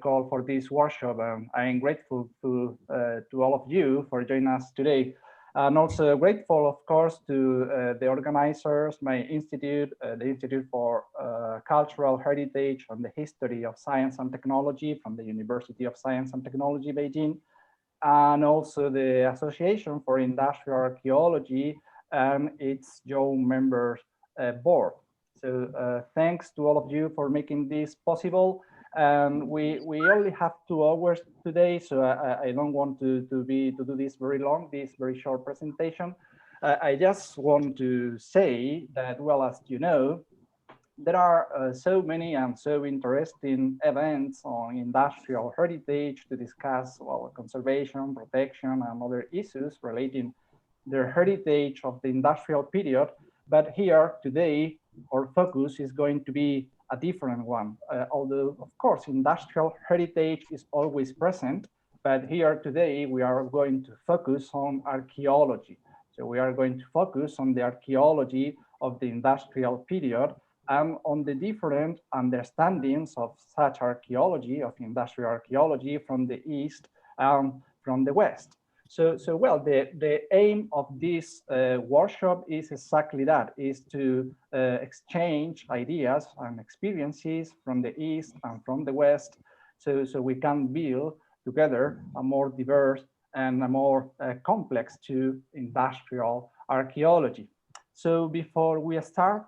call for this workshop. I'm grateful to all of you for joining us today. And also grateful, of course, to the organizers, my institute, the Institute for Cultural Heritage and the History of Science and Technology from the University of Science and Technology, Beijing, and also the Association for Industrial Archaeology and its joint members board. So thanks to all of you for making this possible. And we only have 2 hours today, so I don't want to do this very long, this very short presentation. I just want to say that, well, as you know, there are so many and so interesting events on industrial heritage to discuss, well, conservation, protection, and other issues relating the heritage of the industrial period. But here today, our focus is going to be a different one. Although, of course, industrial heritage is always present, but here today we are going to focus on archaeology. So we are going to focus on the archaeology of the industrial period and on the different understandings of such archaeology, of industrial archaeology from the East and from the West. So well, the aim of this workshop is exactly that, is to exchange ideas and experiences from the East and from the West, so we can build together a more diverse and a more complex to industrial archaeology. So before we start,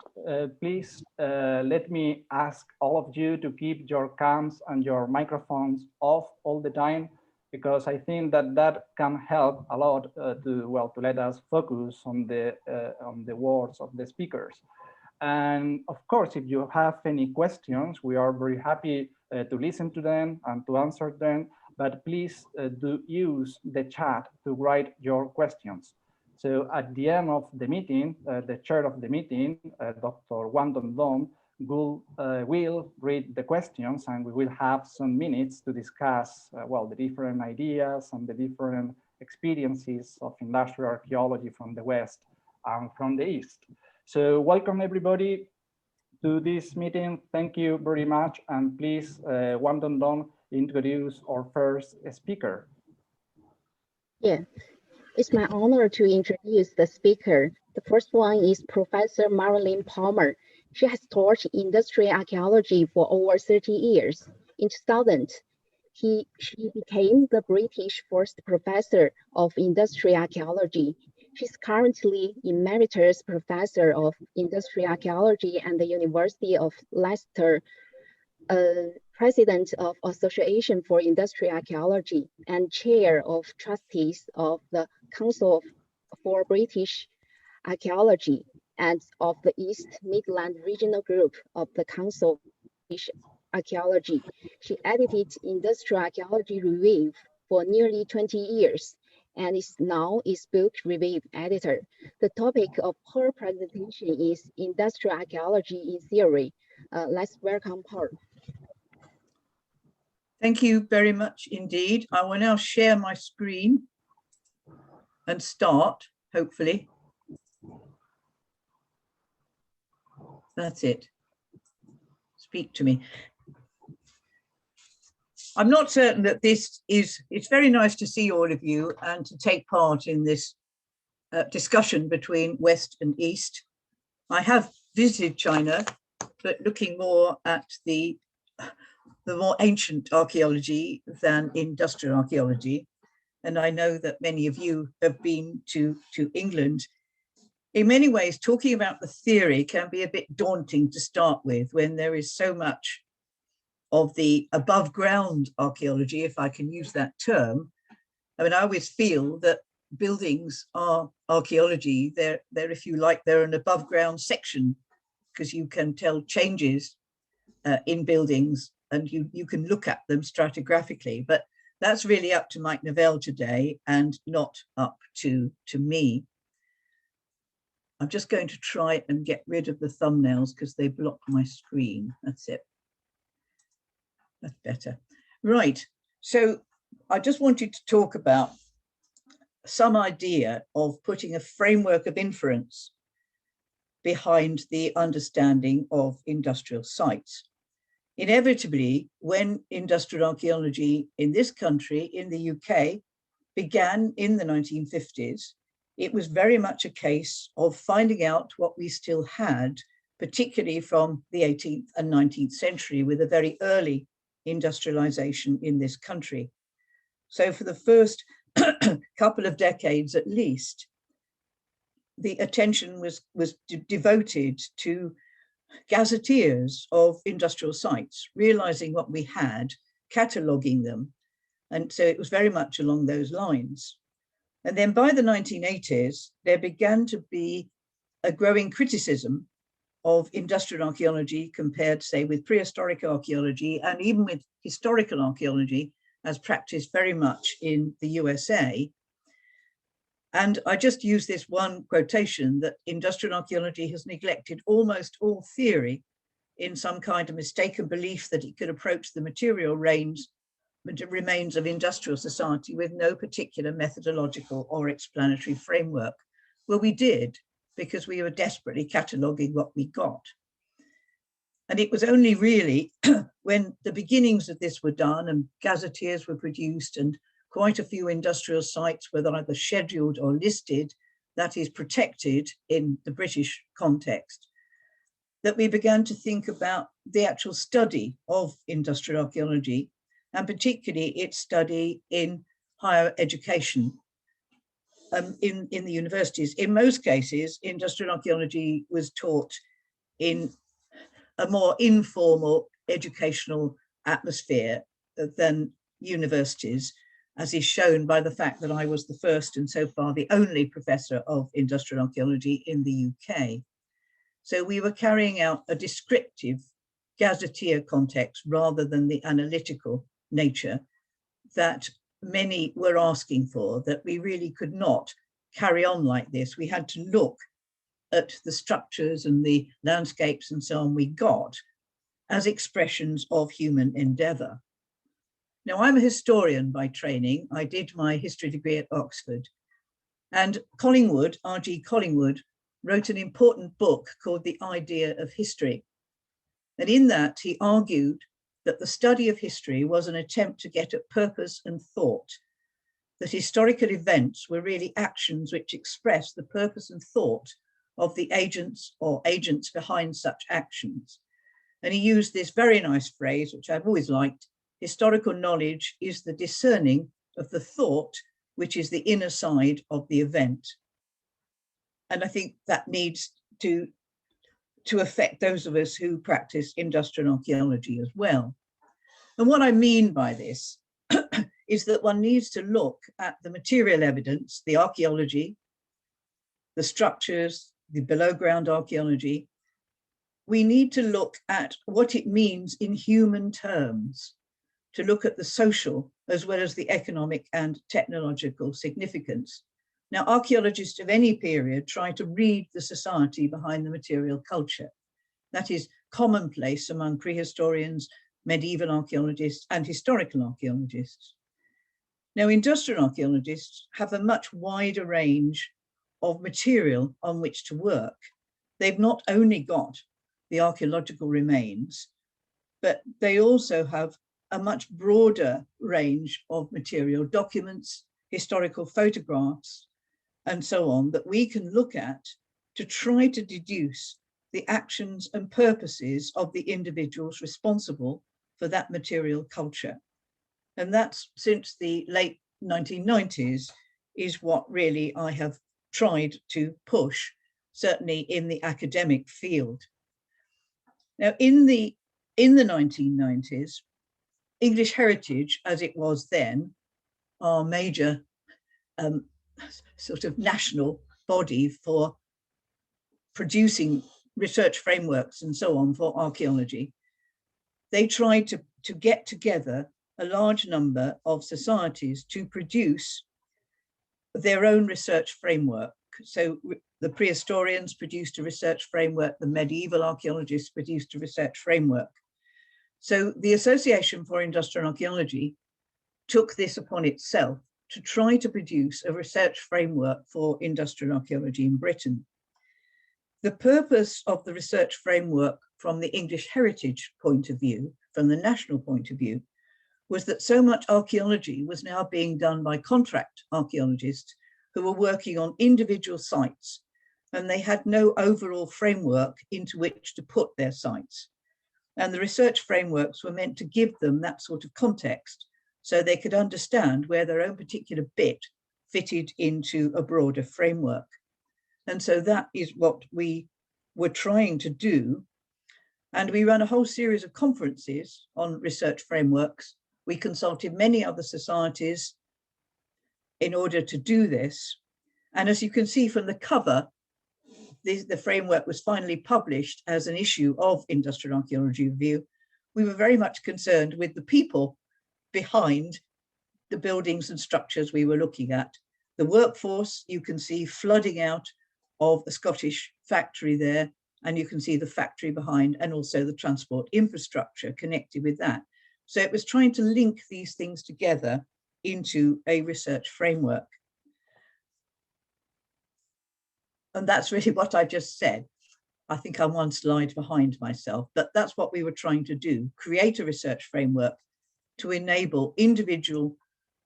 please let me ask all of you to keep your cams and your microphones off all the time, because I think that can help a lot to let us focus on the words of the speakers. And of course, if you have any questions, we are very happy to listen to them and to answer them, but please do use the chat to write your questions. So at the end of the meeting, the chair of the meeting, Dr. Dongdong Wang, will read the questions, and we will have some minutes to discuss, well, the different ideas and the different experiences of industrial archaeology from the West and from the East. So welcome everybody to this meeting. Thank you very much. And please, Dongdong, introduce our first speaker. Yeah, it's my honor to introduce the speaker. The first one is Professor Marilyn Pauper. She has taught industrial archaeology for over 30 years. In 2000, she became the British first professor of industrial archaeology. She's currently Emeritus Professor of Industrial Archaeology at the University of Leicester, President of Association for Industrial Archaeology, and Chair of Trustees of the Council for British Archaeology and of the East Midlands Regional Group of the Council for Archaeology. She edited Industrial Archaeology Review for nearly 20 years and is now its book review editor. The topic of her presentation is Industrial Archaeology in Theory. Let's welcome her. Thank you very much indeed. I will now share my screen and start, hopefully. That's it. Speak to me. I'm not certain that it's very nice to see all of you and to take part in this discussion between West and East. I have visited China, but looking more at the more ancient archaeology than industrial archaeology. And I know that many of you have been to England. In many ways, talking about the theory can be a bit daunting to start with when there is so much of the above ground archaeology, if I can use that term. I mean, I always feel that buildings are archaeology. They're if you like, they're an above ground section, because you can tell changes in buildings and you can look at them stratigraphically. But that's really up to Mike Nevell today and not up to me. I'm just going to try and get rid of the thumbnails because they block my screen. That's it. That's better. Right. So I just wanted to talk about some idea of putting a framework of inference behind the understanding of industrial sites. Inevitably, when industrial archaeology in this country, in the UK, began in the 1950s, it was very much a case of finding out what we still had, particularly from the 18th and 19th century, with a very early industrialization in this country. So for the first couple of decades at least, the attention was devoted to gazetteers of industrial sites, realizing what we had, cataloging them. And so it was very much along those lines. And then by the 1980s, there began to be a growing criticism of industrial archaeology compared, say, with prehistoric archaeology and even with historical archaeology as practiced very much in the USA. And I just use this one quotation that industrial archaeology has neglected almost all theory in some kind of mistaken belief that it could approach the material remains of industrial society with no particular methodological or explanatory framework. Well, we did, because we were desperately cataloguing what we got. And it was only really when the beginnings of this were done and gazetteers were produced and quite a few industrial sites were either scheduled or listed, that is protected in the British context, that we began to think about the actual study of industrial archaeology, and particularly its study in higher education, in the universities. In most cases, industrial archaeology was taught in a more informal educational atmosphere than universities, as is shown by the fact that I was the first and so far the only professor of industrial archaeology in the UK. So we were carrying out a descriptive gazetteer context rather than the analytical nature that many were asking for, that we really could not carry on like this. We had to look at the structures and the landscapes and so on we got as expressions of human endeavour. Now, I'm a historian by training. I did my history degree at Oxford. And Collingwood, R.G. Collingwood, wrote an important book called The Idea of History. And in that, he argued that the study of history was an attempt to get at purpose and thought, that historical events were really actions which express the purpose and thought of the agents or agents behind such actions. And he used this very nice phrase, which I've always liked: historical knowledge is the discerning of the thought, which is the inner side of the event. And I think that needs to affect those of us who practice industrial archaeology as well. And what I mean by this is that one needs to look at the material evidence, the archaeology, the structures, the below ground archaeology. We need to look at what it means in human terms, to look at the social as well as the economic and technological significance. Now, archaeologists of any period try to read the society behind the material culture. That is commonplace among prehistorians, medieval archaeologists, and historical archaeologists. Now, industrial archaeologists have a much wider range of material on which to work. They've not only got the archaeological remains, but they also have a much broader range of material, documents, historical photographs, and so on, that we can look at to try to deduce the actions and purposes of the individuals responsible for that material culture. And that's, since the late 1990s, is what really I have tried to push, certainly in the academic field. Now, in the 1990s, English Heritage, as it was then, our major sort of national body for producing research frameworks and so on for archaeology, they tried to get together a large number of societies to produce their own research framework. So the prehistorians produced a research framework, the medieval archaeologists produced a research framework. So the Association for Industrial Archaeology took this upon itself to try to produce a research framework for industrial archaeology in Britain. The purpose of the research framework from the English Heritage point of view from the national point of view was that so much archaeology was now being done by contract archaeologists who were working on individual sites, and they had no overall framework into which to put their sites. And the research frameworks were meant to give them that sort of context so they could understand where their own particular bit fitted into a broader framework. And so that is what we were trying to do. And we ran a whole series of conferences on research frameworks. We consulted many other societies in order to do this. And as you can see from the cover, the framework was finally published as an issue of Industrial Archaeology Review. We were very much concerned with the people behind the buildings and structures we were looking at. The workforce, you can see flooding out of the Scottish factory there, and you can see the factory behind, and also the transport infrastructure connected with that. So it was trying to link these things together into a research framework. And that's really what I just said. I think I'm one slide behind myself, but that's what we were trying to do, create a research framework to enable individual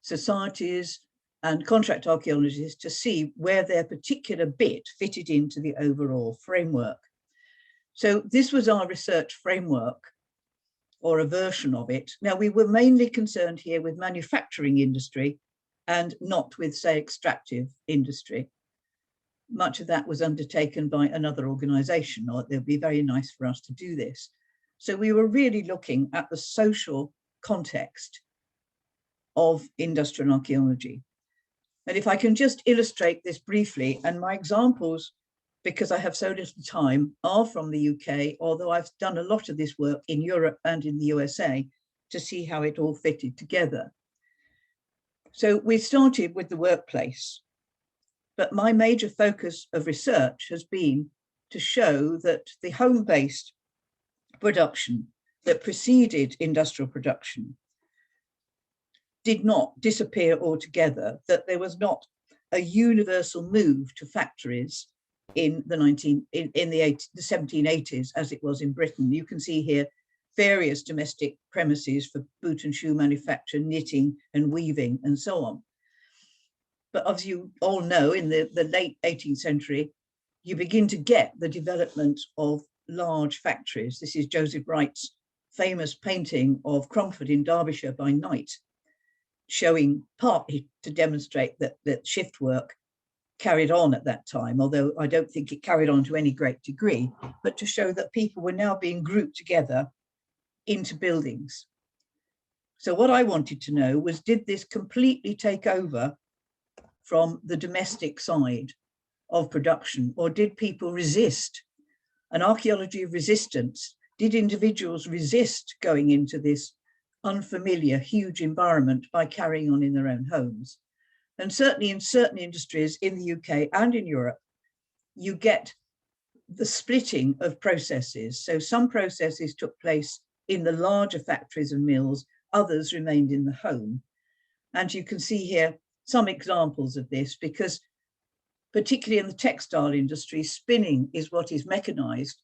societies and contract archaeologists to see where their particular bit fitted into the overall framework. So this was our research framework, or a version of it. Now, we were mainly concerned here with manufacturing industry and not with, say, extractive industry. Much of that was undertaken by another organization, or it would be very nice for us to do this. So we were really looking at the social context of industrial archaeology. And if I can just illustrate this briefly, and my examples, because I have so little time, are from the UK, although I've done a lot of this work in Europe and in the USA to see how it all fitted together. So we started with the workplace. But my major focus of research has been to show that the home-based production that preceded industrial production did not disappear altogether, that there was not a universal move to factories in the 1780s as it was in Britain. You can see here various domestic premises for boot and shoe manufacture, knitting and weaving and so on. But as you all know, in the late 18th century, you begin to get the development of large factories. This is Joseph Wright's famous painting of Cromford in Derbyshire by night, showing partly to demonstrate that shift work carried on at that time, although I don't think it carried on to any great degree, but to show that people were now being grouped together into buildings. So what I wanted to know was, did this completely take over from the domestic side of production, or did people resist? An archaeology of resistance. Did individuals resist going into this unfamiliar, huge environment by carrying on in their own homes? And certainly in certain industries in the UK and in Europe, you get the splitting of processes. So some processes took place in the larger factories and mills, others remained in the home. And you can see here some examples of this, because particularly in the textile industry, spinning is what is mechanized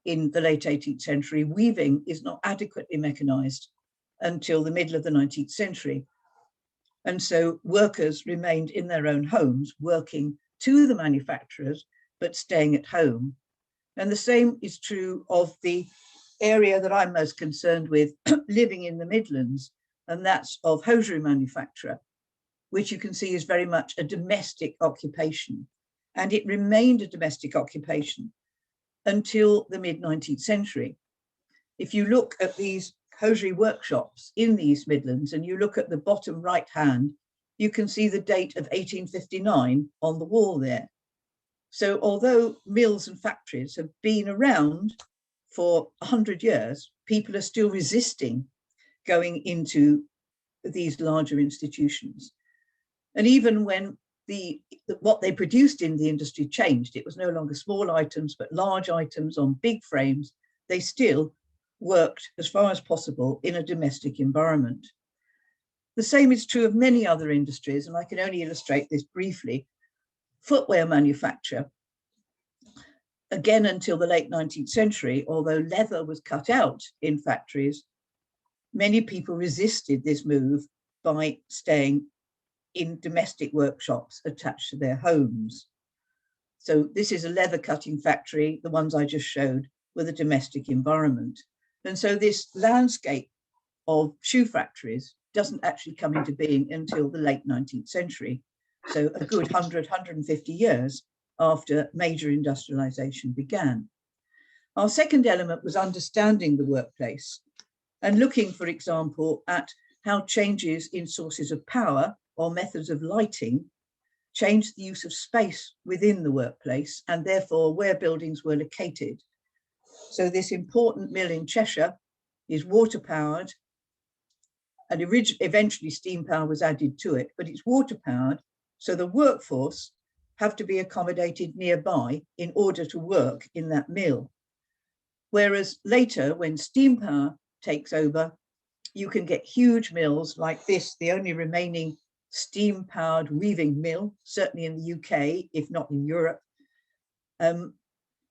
in the late 18th century. Weaving is not adequately mechanized until the middle of the 19th century. And so workers remained in their own homes, working to the manufacturers, but staying at home. And the same is true of the area that I'm most concerned with, living in the Midlands, and that's of hosiery manufacture, which you can see is very much a domestic occupation. And it remained a domestic occupation until the mid-19th century. If you look at these hosiery workshops in the East Midlands, and you look at the bottom right hand, you can see the date of 1859 on the wall there. So although mills and factories have been around for 100 years, people are still resisting going into these larger institutions. And even when what they produced in the industry changed, it was no longer small items, but large items on big frames, they still worked as far as possible in a domestic environment. The same is true of many other industries, and I can only illustrate this briefly. Footwear manufacture, again until the late 19th century, although leather was cut out in factories, many people resisted this move by staying in domestic workshops attached to their homes. So this is a leather cutting factory. The ones I just showed were the domestic environment. And so this landscape of shoe factories doesn't actually come into being until the late 19th century. So a good 100, 150 years after major industrialization began. Our second element was understanding the workplace and looking, for example, at how changes in sources of power or methods of lighting changed the use of space within the workplace and therefore where buildings were located. So this important mill in Cheshire is water powered, and eventually steam power was added to it, but it's water powered, so the workforce have to be accommodated nearby in order to work in that mill. Whereas later, when steam power takes over, you can get huge mills like this, the only remaining steam powered weaving mill, certainly in the UK, if not in Europe,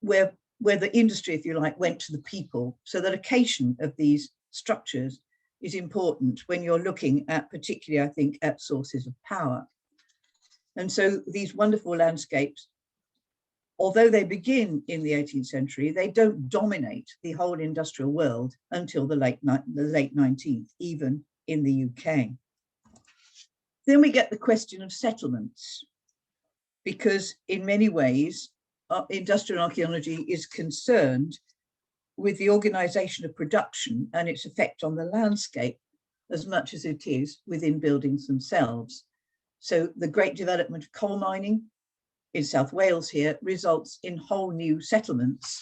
where the industry, if you like, went to the people. So the location of these structures is important when you're looking at, particularly, I think, at sources of power. And so these wonderful landscapes, although they begin in the 18th century, they don't dominate the whole industrial world until the late 19th, even in the UK. Then we get the question of settlements, because in many ways, industrial archaeology is concerned with the organization of production and its effect on the landscape as much as it is within buildings themselves. So the great development of coal mining in South Wales here results in whole new settlements.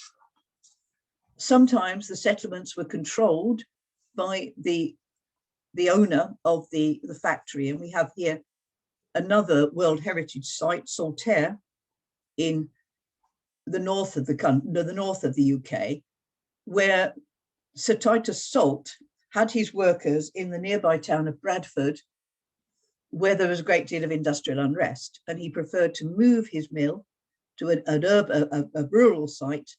Sometimes the settlements were controlled by the owner of the factory. And we have here another World Heritage Site, Saltaire, in the north of the UK, where Sir Titus Salt had his workers in the nearby town of Bradford, where there was a great deal of industrial unrest, and he preferred to move his mill to a rural site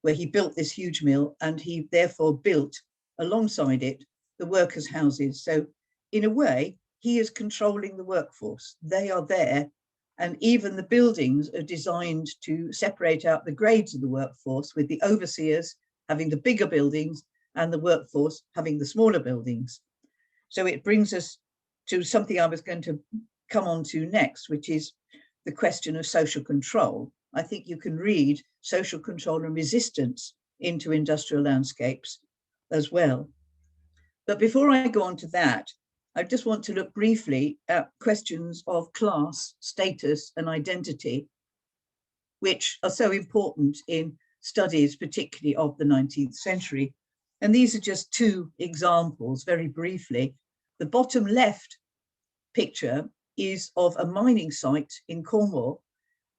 where he built this huge mill, and he therefore built alongside it the workers' houses. So in a way, he is controlling the workforce. They are there, and even the buildings are designed to separate out the grades of the workforce, with the overseers having the bigger buildings and the workforce having the smaller buildings. So it brings us to something I was going to come on to next, which is the question of social control. I think you can read social control and resistance into industrial landscapes as well. But before I go on to that, I just want to look briefly at questions of class, status, and identity, which are so important in studies, particularly of the 19th century. And these are just two examples, very briefly. The bottom left picture is of a mining site in Cornwall.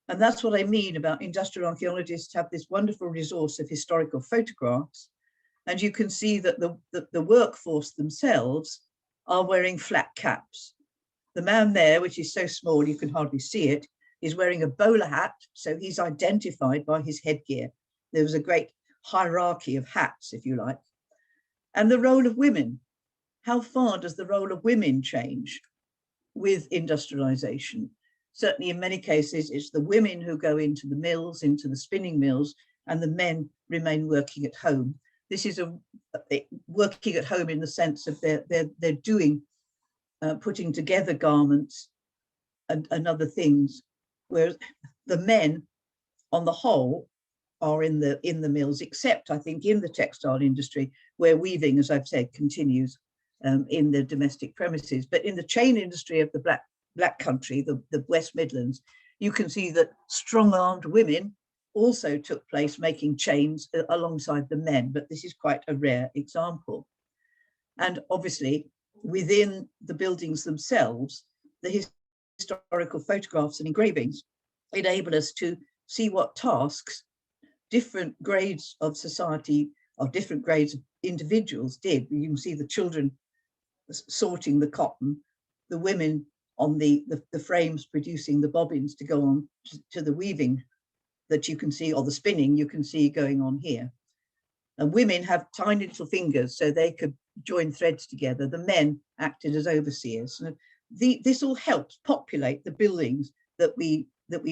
And that's what I mean about industrial archaeologists have this wonderful resource of historical photographs. And you can see that the workforce themselves are wearing flat caps. The man there, which is so small you can hardly see it, is wearing a bowler hat. So he's identified by his headgear. There was a great hierarchy of hats, if you like. And the role of women. How far does the role of women change with industrialization? Certainly in many cases, it's the women who go into the mills, into the spinning mills, and the men remain working at home. This is working at home in the sense of they're doing, putting together garments and other things, whereas the men, on the whole, are in the mills, except I think in the textile industry, where weaving, as I've said, continues in the domestic premises. But in the chain industry of the Black Country, the West Midlands, you can see that strong-armed women also took place making chains alongside the men, but this is quite a rare example. And obviously, within the buildings themselves, the historical photographs and engravings enable us to see what tasks different grades of society, or different grades of individuals did. You can see the children sorting the cotton, the women on the frames producing the bobbins to go on to the weaving that you can see, or the spinning you can see going on here. And women have tiny little fingers, so they could join threads together. The men acted as overseers. And this all helps populate the buildings that we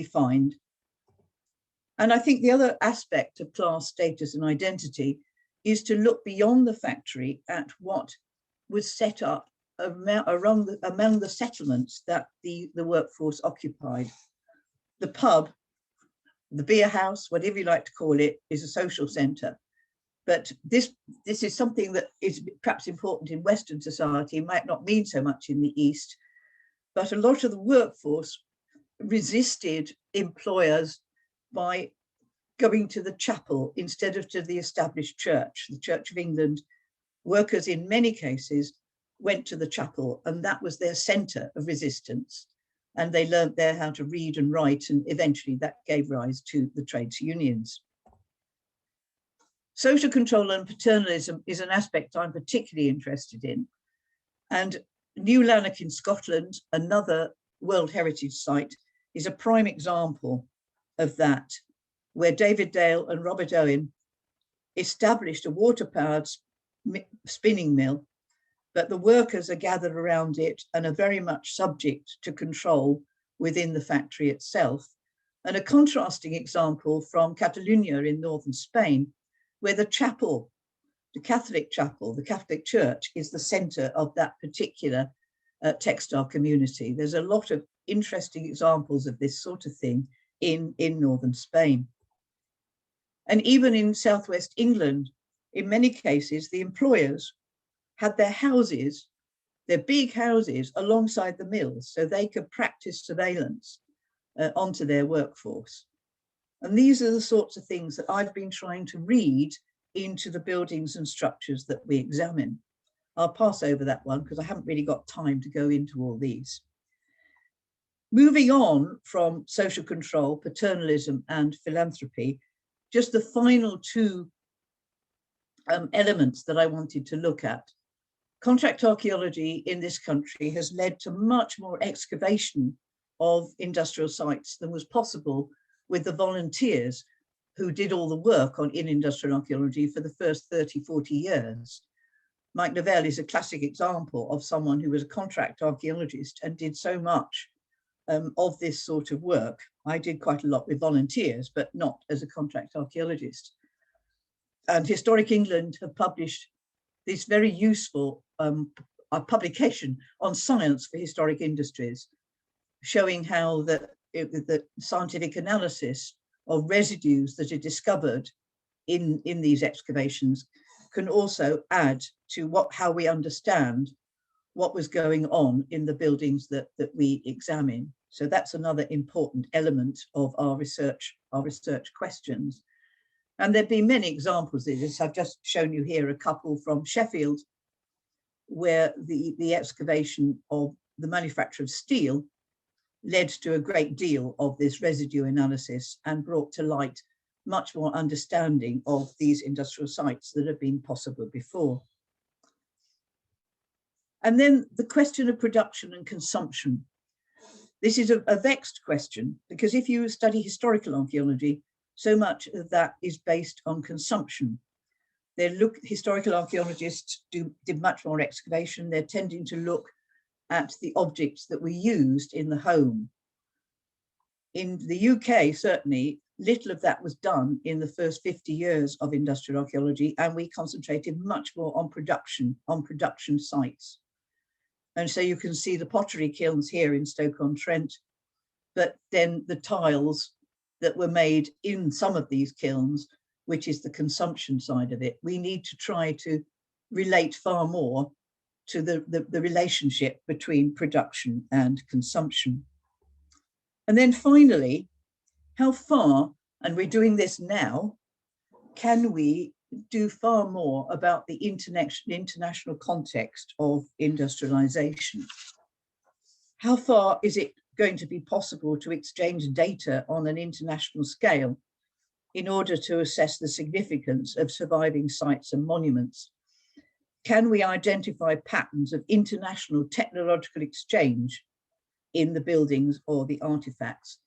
find. And I think the other aspect of class status and identity is to look beyond the factory at what was set up among the settlements that the workforce occupied. The pub, the beer house, whatever you like to call it, is a social centre. But this is something that is perhaps important in Western society, might not mean so much in the East. But a lot of the workforce resisted employers by going to the chapel instead of to the established church, the Church of England. Workers in many cases went to the chapel, and that was their centre of resistance. And they learned there how to read and write, and eventually that gave rise to the trades unions. Social control and paternalism is an aspect I'm particularly interested in. And New Lanark in Scotland, another World Heritage Site, is a prime example of that, where David Dale and Robert Owen established a water-powered spinning mill, but the workers are gathered around it and are very much subject to control within the factory itself. And a contrasting example from Catalonia in northern Spain, where the chapel, the Catholic chapel, the Catholic Church, is the centre of that particular textile community. There's a lot of interesting examples of this sort of thing in northern Spain. And even in southwest England, in many cases, the employers had their houses, their big houses, alongside the mills, so they could practice surveillance onto their workforce. And these are the sorts of things that I've been trying to read into the buildings and structures that we examine. I'll pass over that one because I haven't really got time to go into all these. Moving on from social control, paternalism, and philanthropy, just the final two elements that I wanted to look at. Contract archaeology in this country has led to much more excavation of industrial sites than was possible with the volunteers who did all the work in industrial archaeology for the first 30, 40 years. Mike Nevell is a classic example of someone who was a contract archaeologist and did so much of this sort of work. I did quite a lot with volunteers, but not as a contract archaeologist. And Historic England have published this very useful publication on science for historic industries, showing how the scientific analysis of residues that are discovered in these excavations can also add to how we understand what was going on in the buildings that we examine. So that's another important element of our research questions. And there've been many examples of this. I've just shown you here a couple from Sheffield, where the excavation of the manufacture of steel led to a great deal of this residue analysis and brought to light much more understanding of these industrial sites that have been possible before. And then the question of production and consumption. This is a vexed question, because if you study historical archaeology, so much of that is based on consumption. Historical archaeologists did much more excavation. They're tending to look at the objects that we used in the home. In the UK, certainly, little of that was done in the first 50 years of industrial archaeology, and we concentrated much more on production sites. And so you can see the pottery kilns here in Stoke-on-Trent, but then the tiles that were made in some of these kilns, which is the consumption side of it. We need to try to relate far more to the relationship between production and consumption. And then finally, how far, and we're doing this now, can we do far more about the international context of industrialization? How far is it going to be possible to exchange data on an international scale in order to assess the significance of surviving sites and monuments? Can we identify patterns of international technological exchange in the buildings or the artifacts?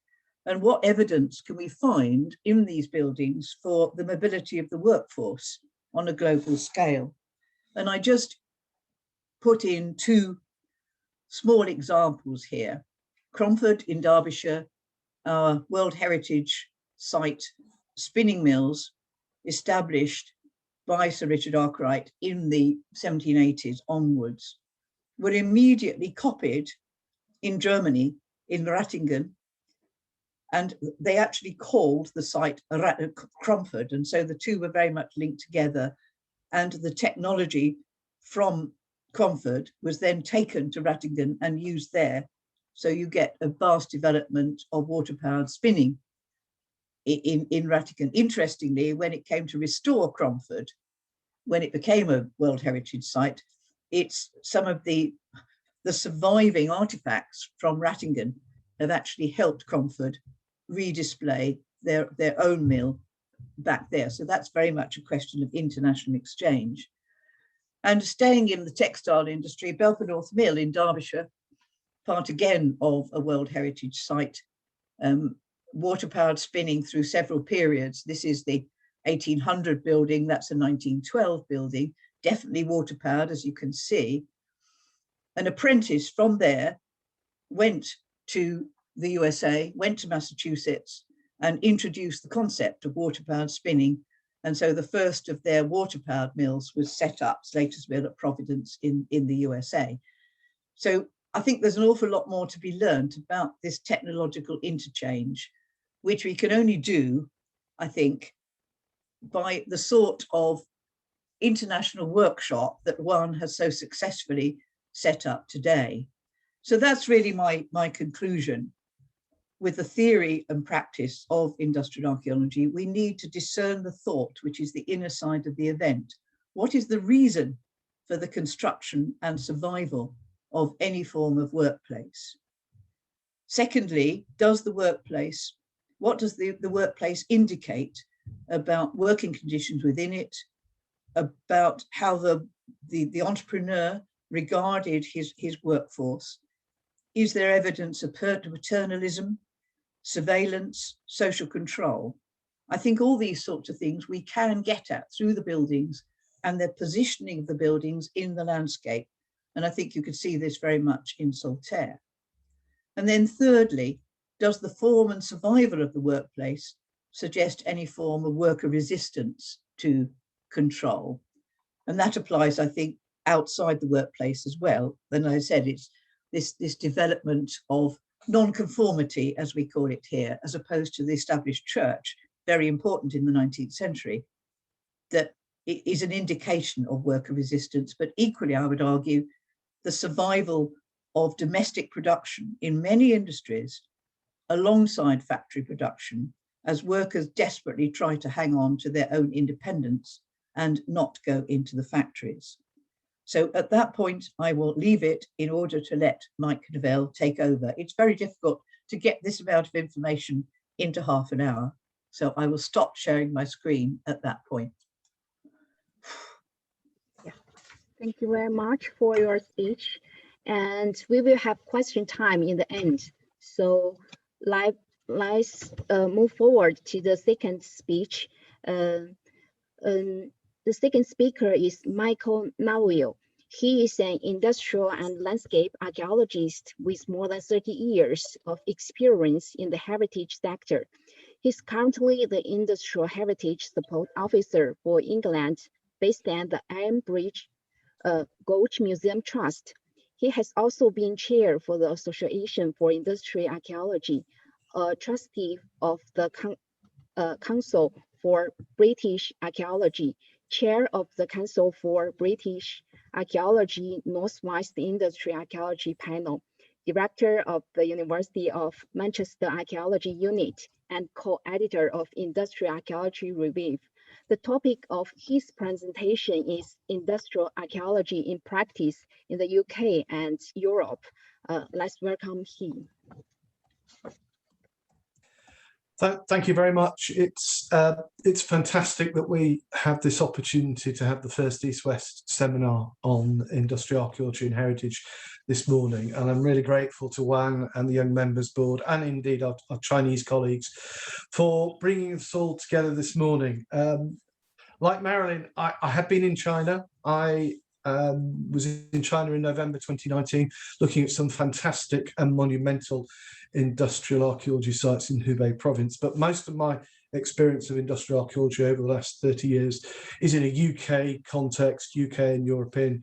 And what evidence can we find in these buildings for the mobility of the workforce on a global scale? And I just put in two small examples here. Cromford in Derbyshire, our World Heritage Site spinning mills established by Sir Richard Arkwright in the 1780s onwards, were immediately copied in Germany, in Rattingen, and they actually called the site Cromford, and so the two were very much linked together, and the technology from Cromford was then taken to Rattingen and used there. So you get a vast development of water-powered spinning in Rattingen. Interestingly, when it came to restore Cromford, when it became a World Heritage Site, it's some of the surviving artifacts from Rattingen have actually helped Cromford redisplay their own mill back there. So that's very much a question of international exchange. And staying in the textile industry, Belper North Mill in Derbyshire, part again of a World Heritage Site, water-powered spinning through several periods. This is the 1800 building, that's a 1912 building, definitely water-powered, as you can see. An apprentice from there went to the USA, went to Massachusetts, and introduced the concept of water-powered spinning. And so the first of their water-powered mills was set up, Slater's Mill at Providence in the USA. So I think there's an awful lot more to be learned about this technological interchange, which we can only do, I think, by the sort of international workshop that Juan has so successfully set up today. So that's really my conclusion. With the theory and practice of industrial archaeology, we need to discern the thought, which is the inner side of the event. What is the reason for the construction and survival of any form of workplace? Secondly, what does the workplace indicate about working conditions within it, about how the entrepreneur regarded his workforce? Is there evidence of paternalism, surveillance, social control? I think all these sorts of things we can get at through the buildings and the positioning of the buildings in the landscape. And I think you could see this very much in Saltaire. And then thirdly, does the form and survival of the workplace suggest any form of worker resistance to control? And that applies, I think, outside the workplace as well. And as I said, it's this development of non-conformity, as we call it here, as opposed to the established church, very important in the 19th century, that it is an indication of worker resistance. But equally, I would argue, the survival of domestic production in many industries alongside factory production, as workers desperately try to hang on to their own independence and not go into the factories. So at that point, I will leave it in order to let Mike Nevell take over. It's very difficult to get this amount of information into half an hour. So I will stop sharing my screen at that point. Yeah. Thank you very much for your speech. And we will have question time in the end. So let's move forward to the second speech. The second speaker is Michael Nevell. He is an industrial and landscape archaeologist with more than 30 years of experience in the heritage sector. He's currently the Industrial Heritage Support Officer for England, based at the Iron Bridge Gorge Museum Trust. He has also been chair for the Association for Industrial Archaeology, a trustee of the Council for British Archaeology, chair of the Council for British Archaeology Northwest Industry Archaeology Panel, director of the University of Manchester Archaeology Unit, and co-editor of Industrial Archaeology Review. The topic of his presentation is Industrial Archaeology in Practice in the UK and Europe. Let's welcome him. Thank you very much. It's fantastic that we have this opportunity to have the first East-West seminar on industrial archaeology and heritage this morning, and I'm really grateful to Wang and the Young Members Board, and indeed our Chinese colleagues, for bringing us all together this morning. Like Marilyn, I have been in China. I was in China in November 2019, looking at some fantastic and monumental industrial archaeology sites in Hubei province. But most of my experience of industrial archaeology over the last 30 years is in a UK context, UK and European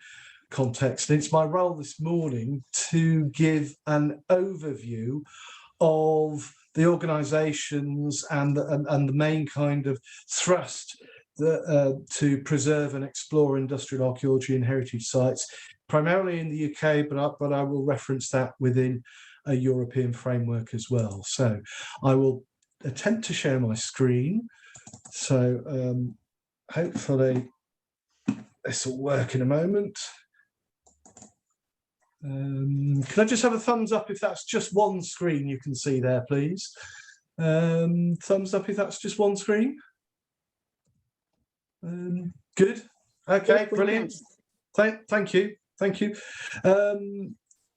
context. And it's my role this morning to give an overview of the organisations and the main kind of thrust to preserve and explore industrial archaeology and heritage sites, primarily in the UK, but I will reference that within a European framework as well. So I will attempt to share my screen. So hopefully this will work in a moment. Can I just have a thumbs up if that's just one screen you can see there, please? Thumbs up if that's just one screen. Good. Okay, brilliant. Thank you.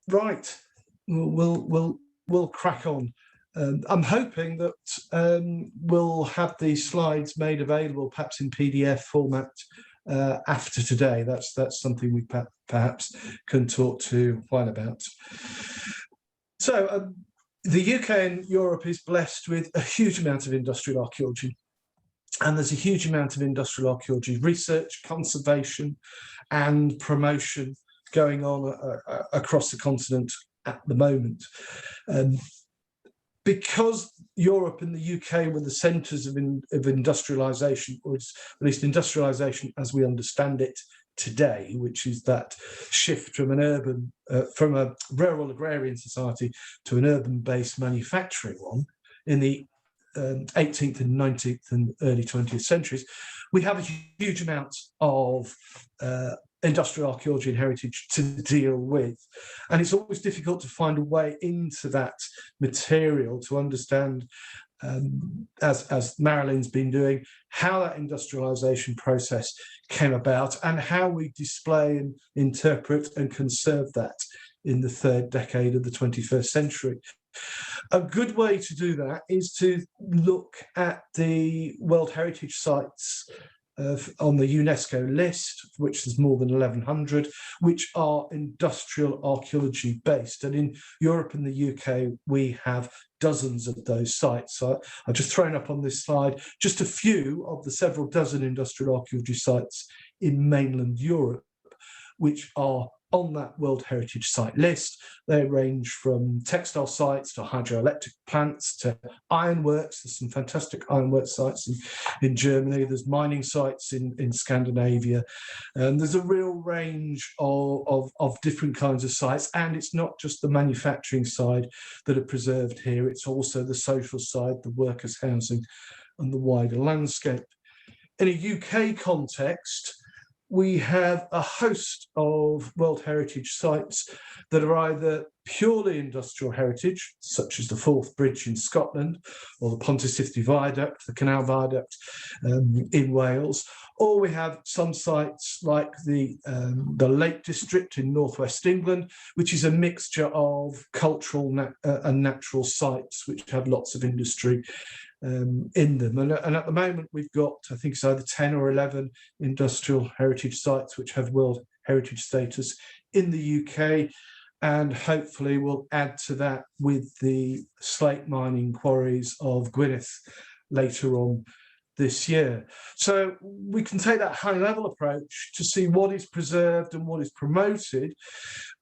Right, we'll crack on. I'm hoping that we'll have these slides made available, perhaps in PDF format, after today. That's something we perhaps can talk to Juan about. So the UK and Europe is blessed with a huge amount of industrial archaeology. And there's a huge amount of industrial archaeology research, conservation, and promotion going on across the continent at the moment. Because Europe and the UK were the centres of industrialisation, or at least industrialisation as we understand it today, which is that shift from from a rural agrarian society to an urban-based manufacturing one in the 18th and 19th and early 20th centuries, we have a huge amount of industrial archaeology and heritage to deal with. And it's always difficult to find a way into that material to understand, as Marilyn's been doing, how that industrialisation process came about and how we display and interpret and conserve that in the third decade of the 21st century. A good way to do that is to look at the World Heritage Sites on the UNESCO list, which is more than 1,100, which are industrial archaeology based. And in Europe and the UK, we have dozens of those sites. So I've just thrown up on this slide just a few of the several dozen industrial archaeology sites in mainland Europe, which are on that World Heritage Site list. They range from textile sites to hydroelectric plants to ironworks. There's some fantastic ironworks sites in Germany. There's mining sites in Scandinavia. And there's a real range of different kinds of sites. And it's not just the manufacturing side that are preserved here. It's also the social side, the workers' housing, and the wider landscape. In a UK context, we have a host of World Heritage Sites that are either purely industrial heritage, such as the Forth Bridge in Scotland, or the Pontycliffe Viaduct, the Canal Viaduct in Wales, or we have some sites like the Lake District in northwest England, which is a mixture of cultural and natural sites, which have lots of industry in them. And at the moment, we've got, I think it's either 10 or 11 industrial heritage sites which have World Heritage status in the UK, and hopefully we'll add to that with the slate mining quarries of Gwynedd later on this year. So we can take that high-level approach to see what is preserved and what is promoted,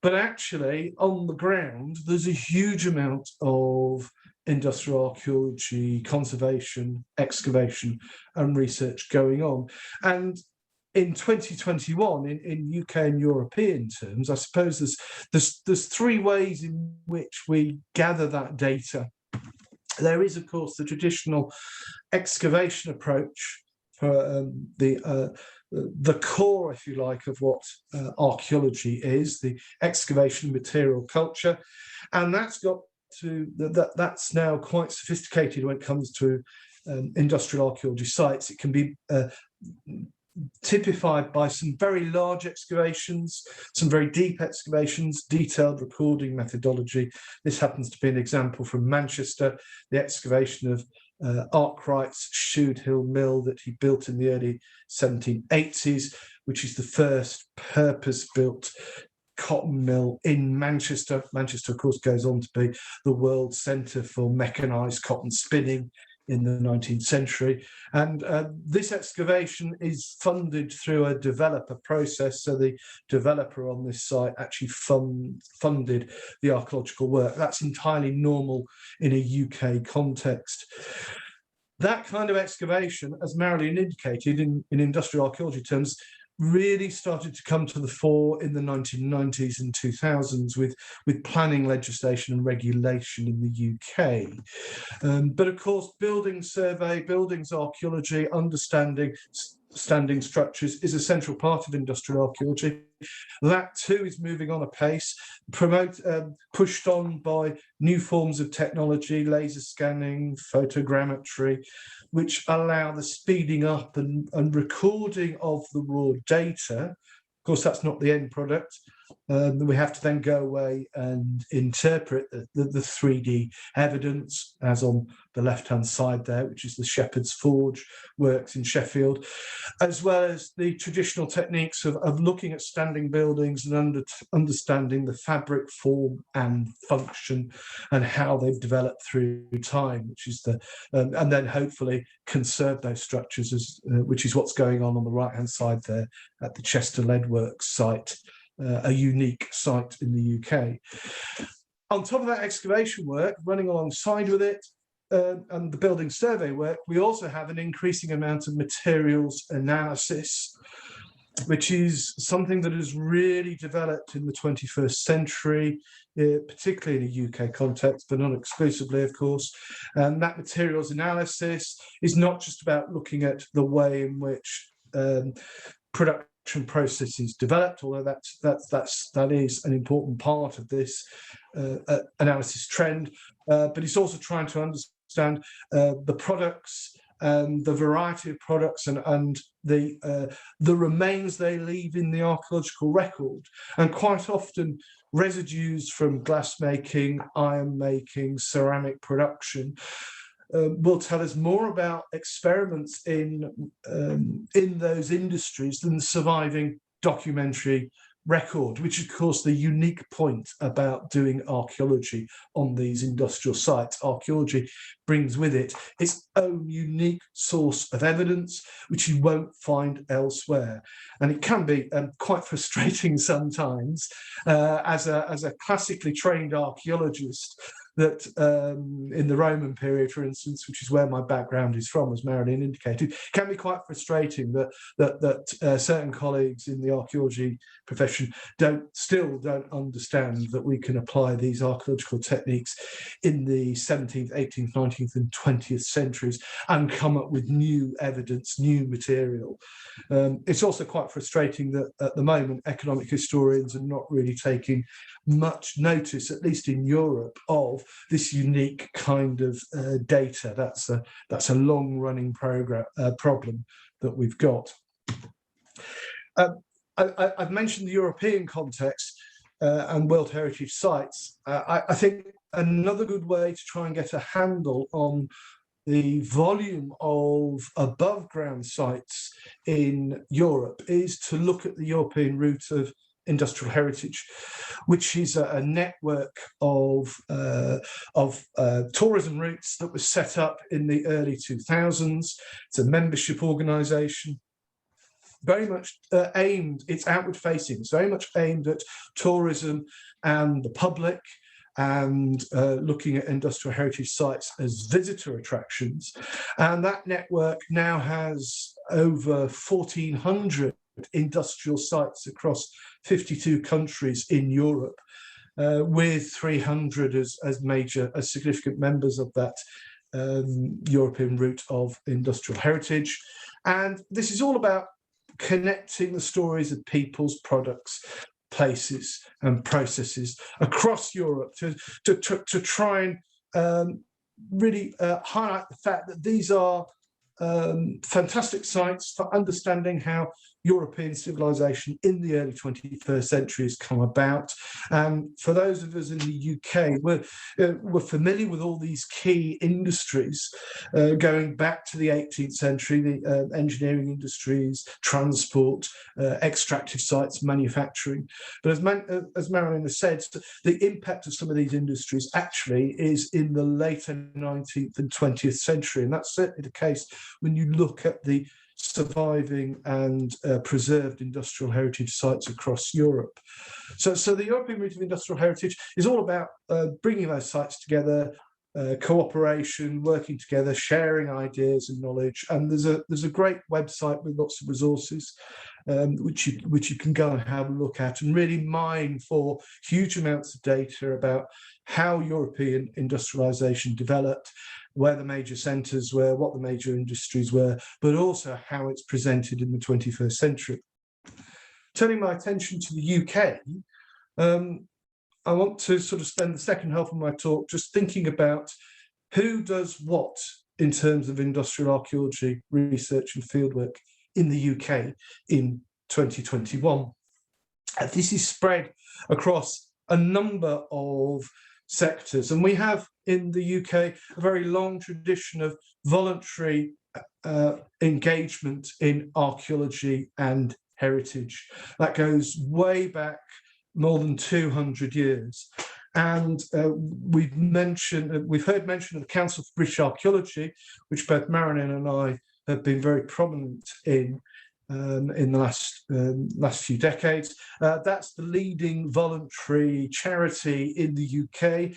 but actually on the ground there's a huge amount of industrial archaeology, conservation, excavation and research going on. And in 2021, in UK and European terms, I suppose there's three ways in which we gather that data. There is, of course, the traditional excavation approach for the core, if you like, of what archaeology is, the excavation material culture, and that's now quite sophisticated when it comes to industrial archaeology sites. It can be typified by some very large excavations, some very deep excavations, detailed recording methodology. This happens to be an example from Manchester, the excavation of Arkwright's Shude Hill Mill that he built in the early 1780s, which is the first purpose-built cotton mill in Manchester. Manchester, of course, goes on to be the world centre for mechanised cotton spinning in the 19th century. And this excavation is funded through a developer process. So the developer on this site actually funded the archaeological work. That's entirely normal in a UK context. That kind of excavation, as Marilyn indicated, in industrial archaeology terms, really started to come to the fore in the 1990s and 2000s with planning legislation and regulation in the UK. But of course, building survey, buildings archaeology, understanding standing structures is a central part of industrial archaeology. That too is moving on apace, pushed on by new forms of technology, laser scanning, photogrammetry, which allow the speeding up and recording of the raw data. Of course, that's not the end product. We have to then go away and interpret the 3D evidence, as on the left-hand side there, which is the Shephard's Forge works in Sheffield, as well as the traditional techniques of looking at standing buildings and understanding the fabric, form and function and how they've developed through time, which is and then hopefully conserve those structures, which is what's going on the right-hand side there at the Chester Leadworks site. A unique site in the UK. On top of that excavation work, running alongside with it, and the building survey work, we also have an increasing amount of materials analysis, which is something that has really developed in the 21st century, particularly in a UK context, but not exclusively, of course. And that materials analysis is not just about looking at the way in which production processes developed, although that is an important part of this analysis trend, but it's also trying to understand the products and the variety of products and the remains they leave in the archaeological record, and quite often residues from glass making, iron making, ceramic production. Will tell us more about experiments in those industries than the surviving documentary record, which of course the unique point about doing archaeology on these industrial sites. Archaeology brings with it its own unique source of evidence, which you won't find elsewhere. And it can be quite frustrating sometimes as a classically trained archaeologist that in the Roman period, for instance, which is where my background is from, as Marilyn indicated, can be quite frustrating that certain colleagues in the archaeology profession still don't understand that we can apply these archaeological techniques in the 17th, 18th, 19th and 20th centuries and come up with new evidence, new material. It's also quite frustrating that at the moment economic historians are not really taking much notice, at least in Europe, of this unique kind of data. That's a long-running problem that we've got. I've mentioned the European context and World Heritage sites. I think another good way to try and get a handle on the volume of above ground sites in Europe is to look at the European route of industrial heritage, which is a network of tourism routes that was set up in the early 2000s. It's a membership organisation, very much aimed, it's outward facing, it's very much aimed at tourism and the public, and looking at industrial heritage sites as visitor attractions. And that network now has over 1,400 industrial sites across 52 countries in Europe, with 300 as significant members of that European route of industrial heritage. And this is all about connecting the stories of people's products, places and processes across Europe to try and really highlight the fact that these are fantastic sites for understanding how European civilization in the early 21st century has come about. And for those of us in the UK, we're familiar with all these key industries going back to the 18th century, the engineering industries, transport, extractive sites, manufacturing. But as Marilyn has said, the impact of some of these industries actually is in the later 19th and 20th century. And that's certainly the case when you look at the surviving and preserved industrial heritage sites across Europe. So the European Route of Industrial Heritage is all about bringing those sites together, cooperation, working together, sharing ideas and knowledge. And there's a great website with lots of resources which you can go and have a look at and really mine for huge amounts of data about how European industrialisation developed, where the major centres were, what the major industries were, but also how it's presented in the 21st century. Turning my attention to the UK, I want to sort of spend the second half of my talk just thinking about who does what in terms of industrial archaeology research and fieldwork in the UK in 2021. This is spread across a number of sectors, and we have in the UK a very long tradition of voluntary engagement in archaeology and heritage. That goes way back more than 200 years. And we've heard mention of the Council for British Archaeology, which both Marilyn and I have been very prominent in the last few decades. That's the leading voluntary charity in the UK.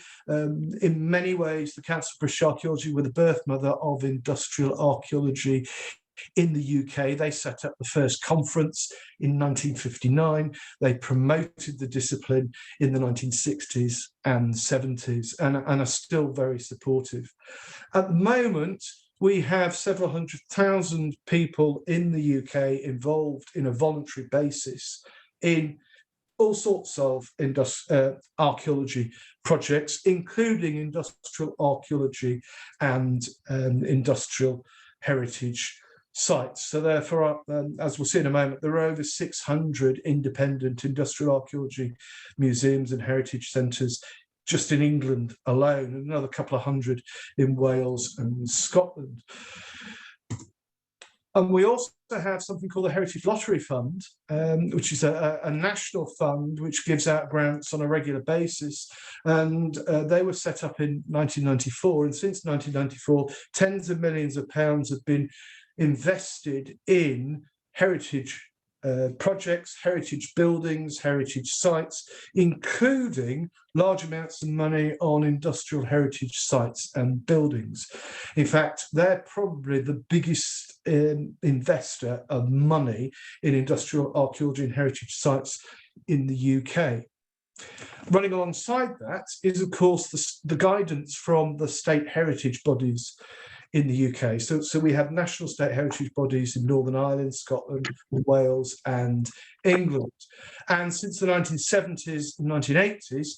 In many ways, the Council for British Archaeology were the birth mother of industrial archaeology in the UK. They set up the first conference in 1959. They promoted the discipline in the 1960s and 70s and are still very supportive. At the moment, we have several 100,000 people in the UK involved in a voluntary basis in all sorts of archaeology projects, including industrial archaeology and industrial heritage sites. So therefore, as we'll see in a moment, there are over 600 independent industrial archaeology museums and heritage centres just in England alone, and another couple of hundred in Wales and Scotland. And we also have something called the Heritage Lottery Fund, which is a national fund which gives out grants on a regular basis. And they were set up in 1994. And since 1994, tens of millions of pounds have been invested in heritage projects, heritage buildings, heritage sites, including large amounts of money on industrial heritage sites and buildings. In fact, they're probably the biggest investor of money in industrial archaeology and heritage sites in the UK. Running alongside that is, of course, the guidance from the state heritage bodies in the UK. So we have national state heritage bodies in Northern Ireland, Scotland, Wales and England. And since the 1970s and 1980s,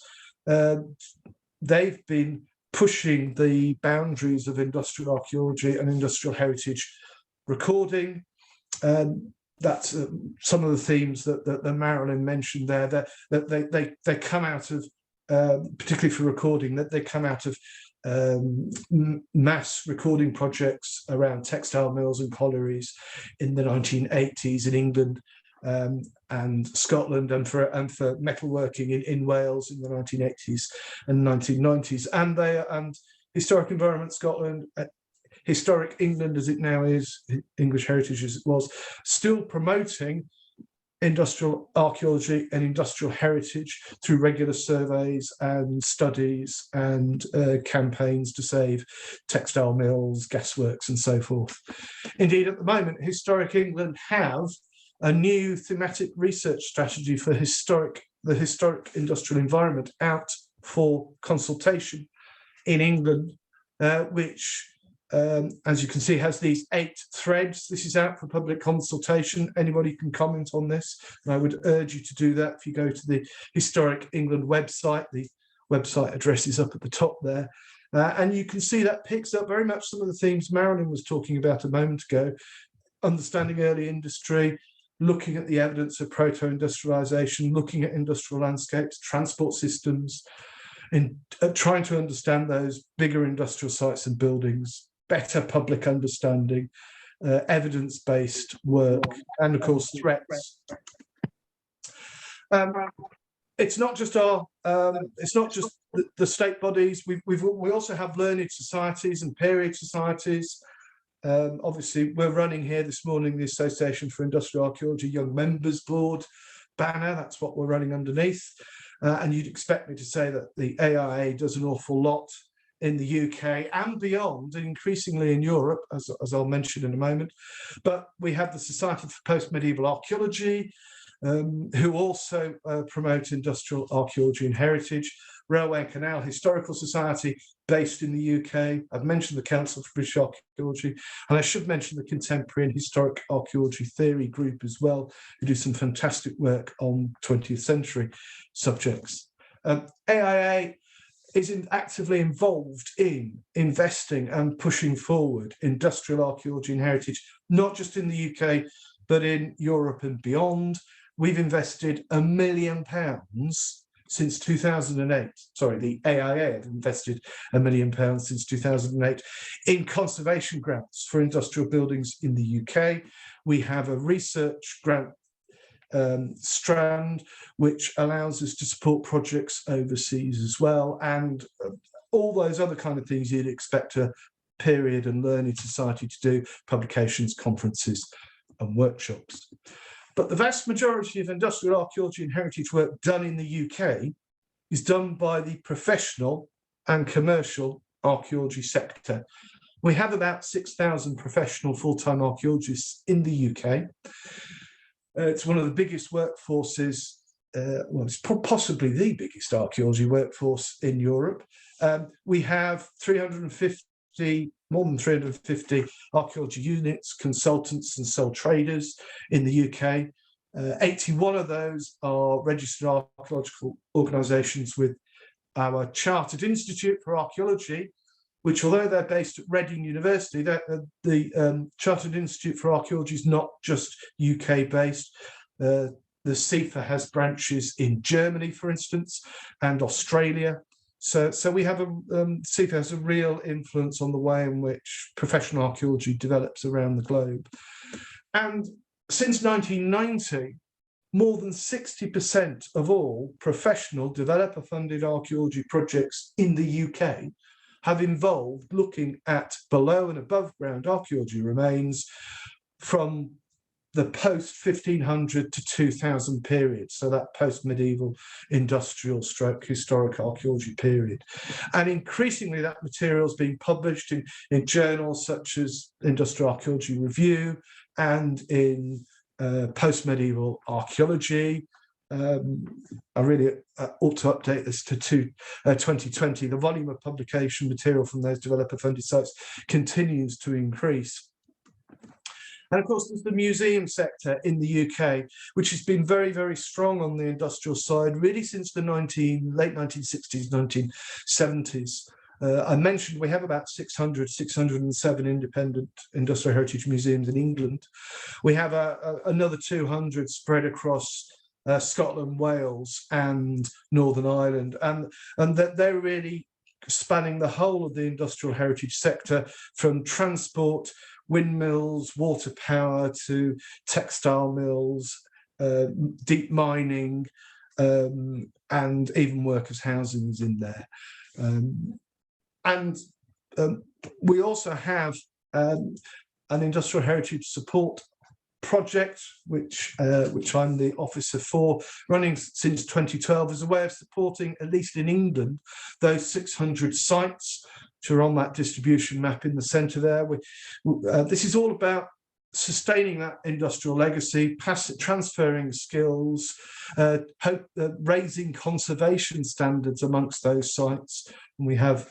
they've been pushing the boundaries of industrial archaeology and industrial heritage recording. That's some of the themes that Marilyn mentioned there, that they come out of, particularly for recording, that they come out of mass recording projects around textile mills and collieries in the 1980s in England and Scotland, and for metalworking in Wales in the 1980s and 1990s. And Historic Environment Scotland, Historic England as it now is, English Heritage as it was, still promoting industrial archaeology and industrial heritage through regular surveys and studies and campaigns to save textile mills, gasworks and so forth. Indeed, at the moment, Historic England have a new thematic research strategy for the historic industrial environment out for consultation in England, which as you can see, has these 8 threads. This is out for public consultation. Anybody can comment on this, and I would urge you to do that if you go to the Historic England website. The website address is up at the top there. And you can see that picks up very much some of the themes Marilyn was talking about a moment ago: understanding early industry, looking at the evidence of proto-industrialisation, looking at industrial landscapes, transport systems, in trying to understand those bigger industrial sites and buildings, better public understanding, evidence-based work, and of course threats. It's not just the state bodies. We also have learned societies and period societies. Obviously, we're running here this morning the Association for Industrial Archaeology Young Members Board banner. That's what we're running underneath. And you'd expect me to say that the AIA does an awful lot in the UK and beyond, and increasingly in Europe, as I'll mention in a moment. But we have the Society for Post-Medieval Archaeology, who also promote industrial archaeology and heritage, Railway and Canal Historical Society, based in the UK. I've mentioned the Council for British Archaeology, and I should mention the Contemporary and Historic Archaeology Theory Group as well, who do some fantastic work on 20th century subjects. AIA is actively involved in investing and pushing forward industrial archaeology and heritage, not just in the UK, but in Europe and beyond. We've invested £1 million since 2008. Sorry, the AIA have invested £1 million since 2008 in conservation grants for industrial buildings in the UK. We have a research grant strand which allows us to support projects overseas as well, and all those other kind of things you'd expect a period and learning society to do, publications, conferences and workshops. But the vast majority of industrial archaeology and heritage work done in the UK is done by the professional and commercial archaeology sector. We have about 6,000 professional full-time archaeologists in the UK. It's one of the biggest workforces, well, it's possibly the biggest archaeology workforce in Europe. We have more than 350 archaeology units, consultants and sole traders in the UK. 81 of those are registered archaeological organisations with our Chartered Institute for Archaeology, which, although they're based at Reading University, the Chartered Institute for Archaeology is not just UK based. The CIFA has branches in Germany, for instance, and Australia. So we have CIFA has a real influence on the way in which professional archaeology develops around the globe. And since 1990, more than 60% of all professional developer-funded archaeology projects in the UK have involved looking at below and above ground archaeology remains from the post-1500 to 2000 period, so that post-medieval industrial stroke historic archaeology period. And increasingly that material is being published in journals such as Industrial Archaeology Review and in post-medieval archaeology. I really ought to update this to 2020. The volume of publication material from those developer-funded sites continues to increase. And of course, there's the museum sector in the UK, which has been very, very strong on the industrial side, really since the late 1960s, 1970s. I mentioned we have about 607 independent industrial heritage museums in England. We have another 200 spread across Scotland, Wales and Northern Ireland, and that they're really spanning the whole of the industrial heritage sector, from transport, windmills, water power to textile mills, deep mining, and even workers' housing is in there. And we also have an industrial heritage support project, which I'm the officer for, running since 2012 as a way of supporting, at least in England, those 600 sites which are on that distribution map in the centre there. This is all about sustaining that industrial legacy, transferring skills, raising conservation standards amongst those sites. And we have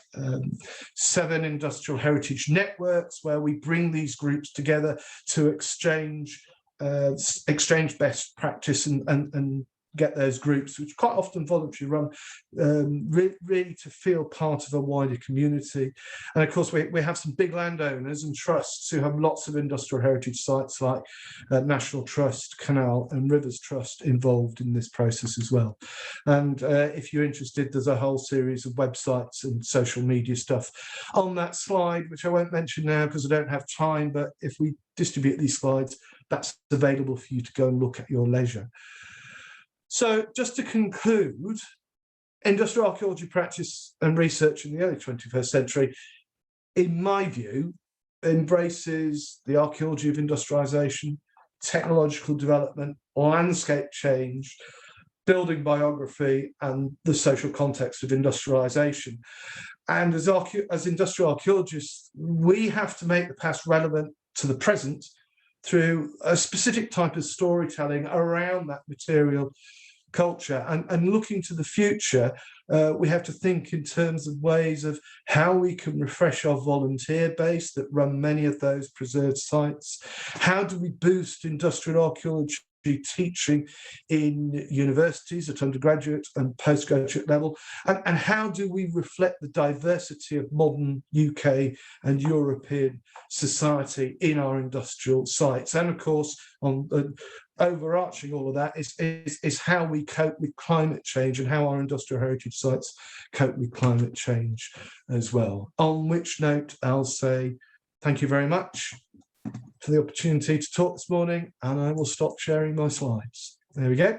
7 industrial heritage networks where we bring these groups together to exchange best practice and get those groups, which quite often voluntary run, really to feel part of a wider community. And of course, we have some big landowners and trusts who have lots of industrial heritage sites like National Trust, Canal and Rivers Trust involved in this process as well. And if you're interested, there's a whole series of websites and social media stuff on that slide, which I won't mention now because I don't have time, but if we distribute these slides, that's available for you to go and look at your leisure. So just to conclude, industrial archaeology practice and research in the early 21st century, in my view, embraces the archaeology of industrialisation, technological development, landscape change, building biography, and the social context of industrialisation. And as industrial archaeologists, we have to make the past relevant to the present through a specific type of storytelling around that material culture. And looking to the future, we have to think in terms of ways of how we can refresh our volunteer base that run many of those preserved sites. How do we boost industrial archaeology teaching in universities at undergraduate and postgraduate level, and how do we reflect the diversity of modern UK and European society in our industrial sites? And of course, on overarching all of that is how we cope with climate change and how our industrial heritage sites cope with climate change as well. On which note, I'll say thank you very much for the opportunity to talk this morning, and I will stop sharing my slides. There we go.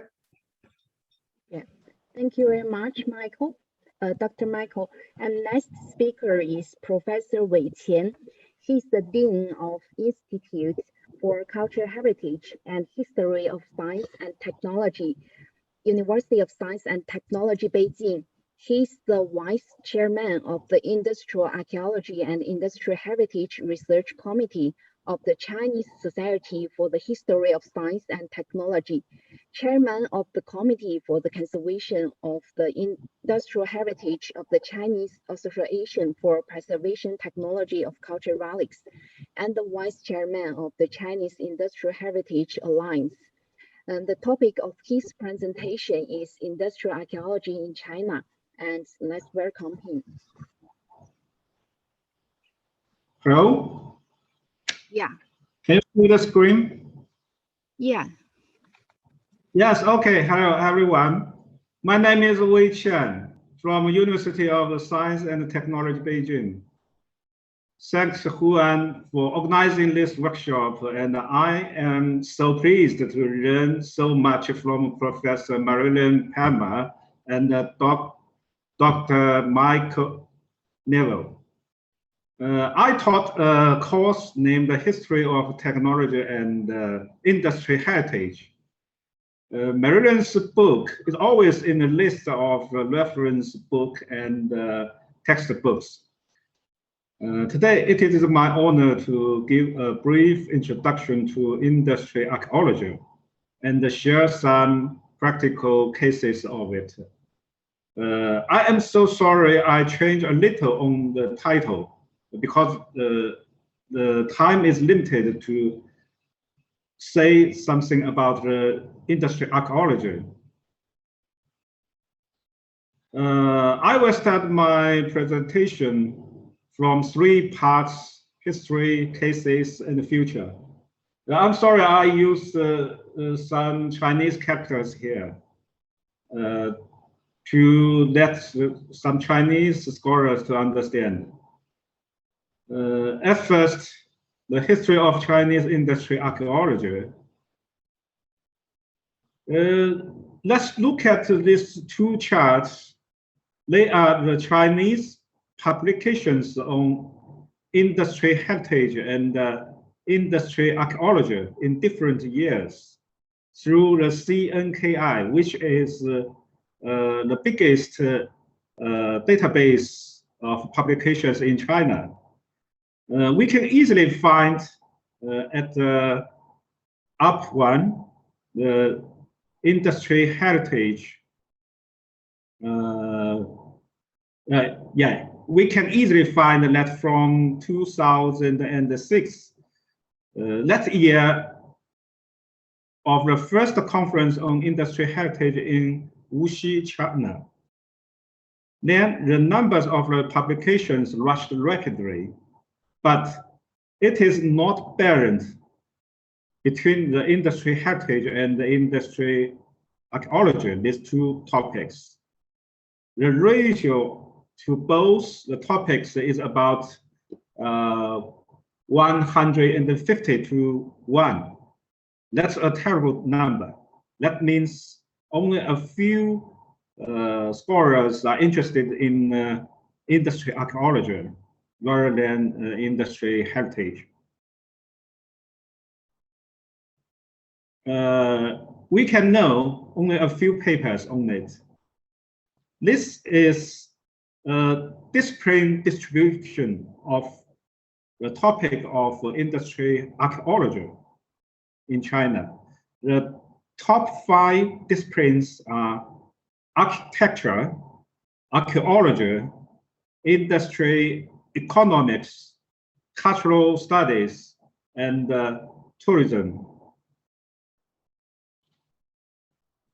Yeah, thank you very much, Michael, Dr. Michael. And next speaker is Professor Wei Qian. He's the Dean of Institute for Cultural Heritage and History of Science and Technology, University of Science and Technology, Beijing. He's the Vice Chairman of the Industrial Archaeology and Industrial Heritage Research Committee of the Chinese Society for the History of Science and Technology, Chairman of the Committee for the Conservation of the Industrial Heritage of the Chinese Association for Preservation Technology of Cultural Relics, and the Vice Chairman of the Chinese Industrial Heritage Alliance. And the topic of his presentation is Industrial Archaeology in China, and let's welcome him. Hello? Yeah. Can you see the screen? Yeah. Yes, okay. Hello, everyone. My name is Wei Qian from University of Science and Technology, Beijing. Thanks, Juan, for organizing this workshop, and I am so pleased to learn so much from Professor Marilyn Palmer and Dr. Michael Nevell. I taught a course named The History of Technology and Industry Heritage. Marilyn's book is always in the list of reference book and textbooks. Today, it is my honor to give a brief introduction to industry archaeology and share some practical cases of it. I am so sorry I changed a little on the title, because the time is limited to say something about the industry archaeology. I will start my presentation from 3 parts: history, cases, and the future. I'm sorry I used some Chinese characters here to let some Chinese scholars to understand. At first, the history of Chinese industry archaeology. Let's look at these 2 charts. They are the Chinese publications on industry heritage and industry archaeology in different years through the CNKI, which is the biggest database of publications in China. We can easily find at the up one, the industry heritage. Yeah, we can easily find that from 2006. That year, of the first conference on industry heritage in Wuxi, China. Then the numbers of the publications rushed rapidly, but it is not balanced between the industry heritage and the industry archaeology, these two topics. The ratio to both the topics is about 150 to 1. That's a terrible number. That means only a few scholars are interested in industry archaeology rather than industry heritage. We can know only a few papers on it. This is a discipline distribution of the topic of industry archaeology in China. The top 5 disciplines are architecture, archaeology, industry economics, cultural studies, and tourism.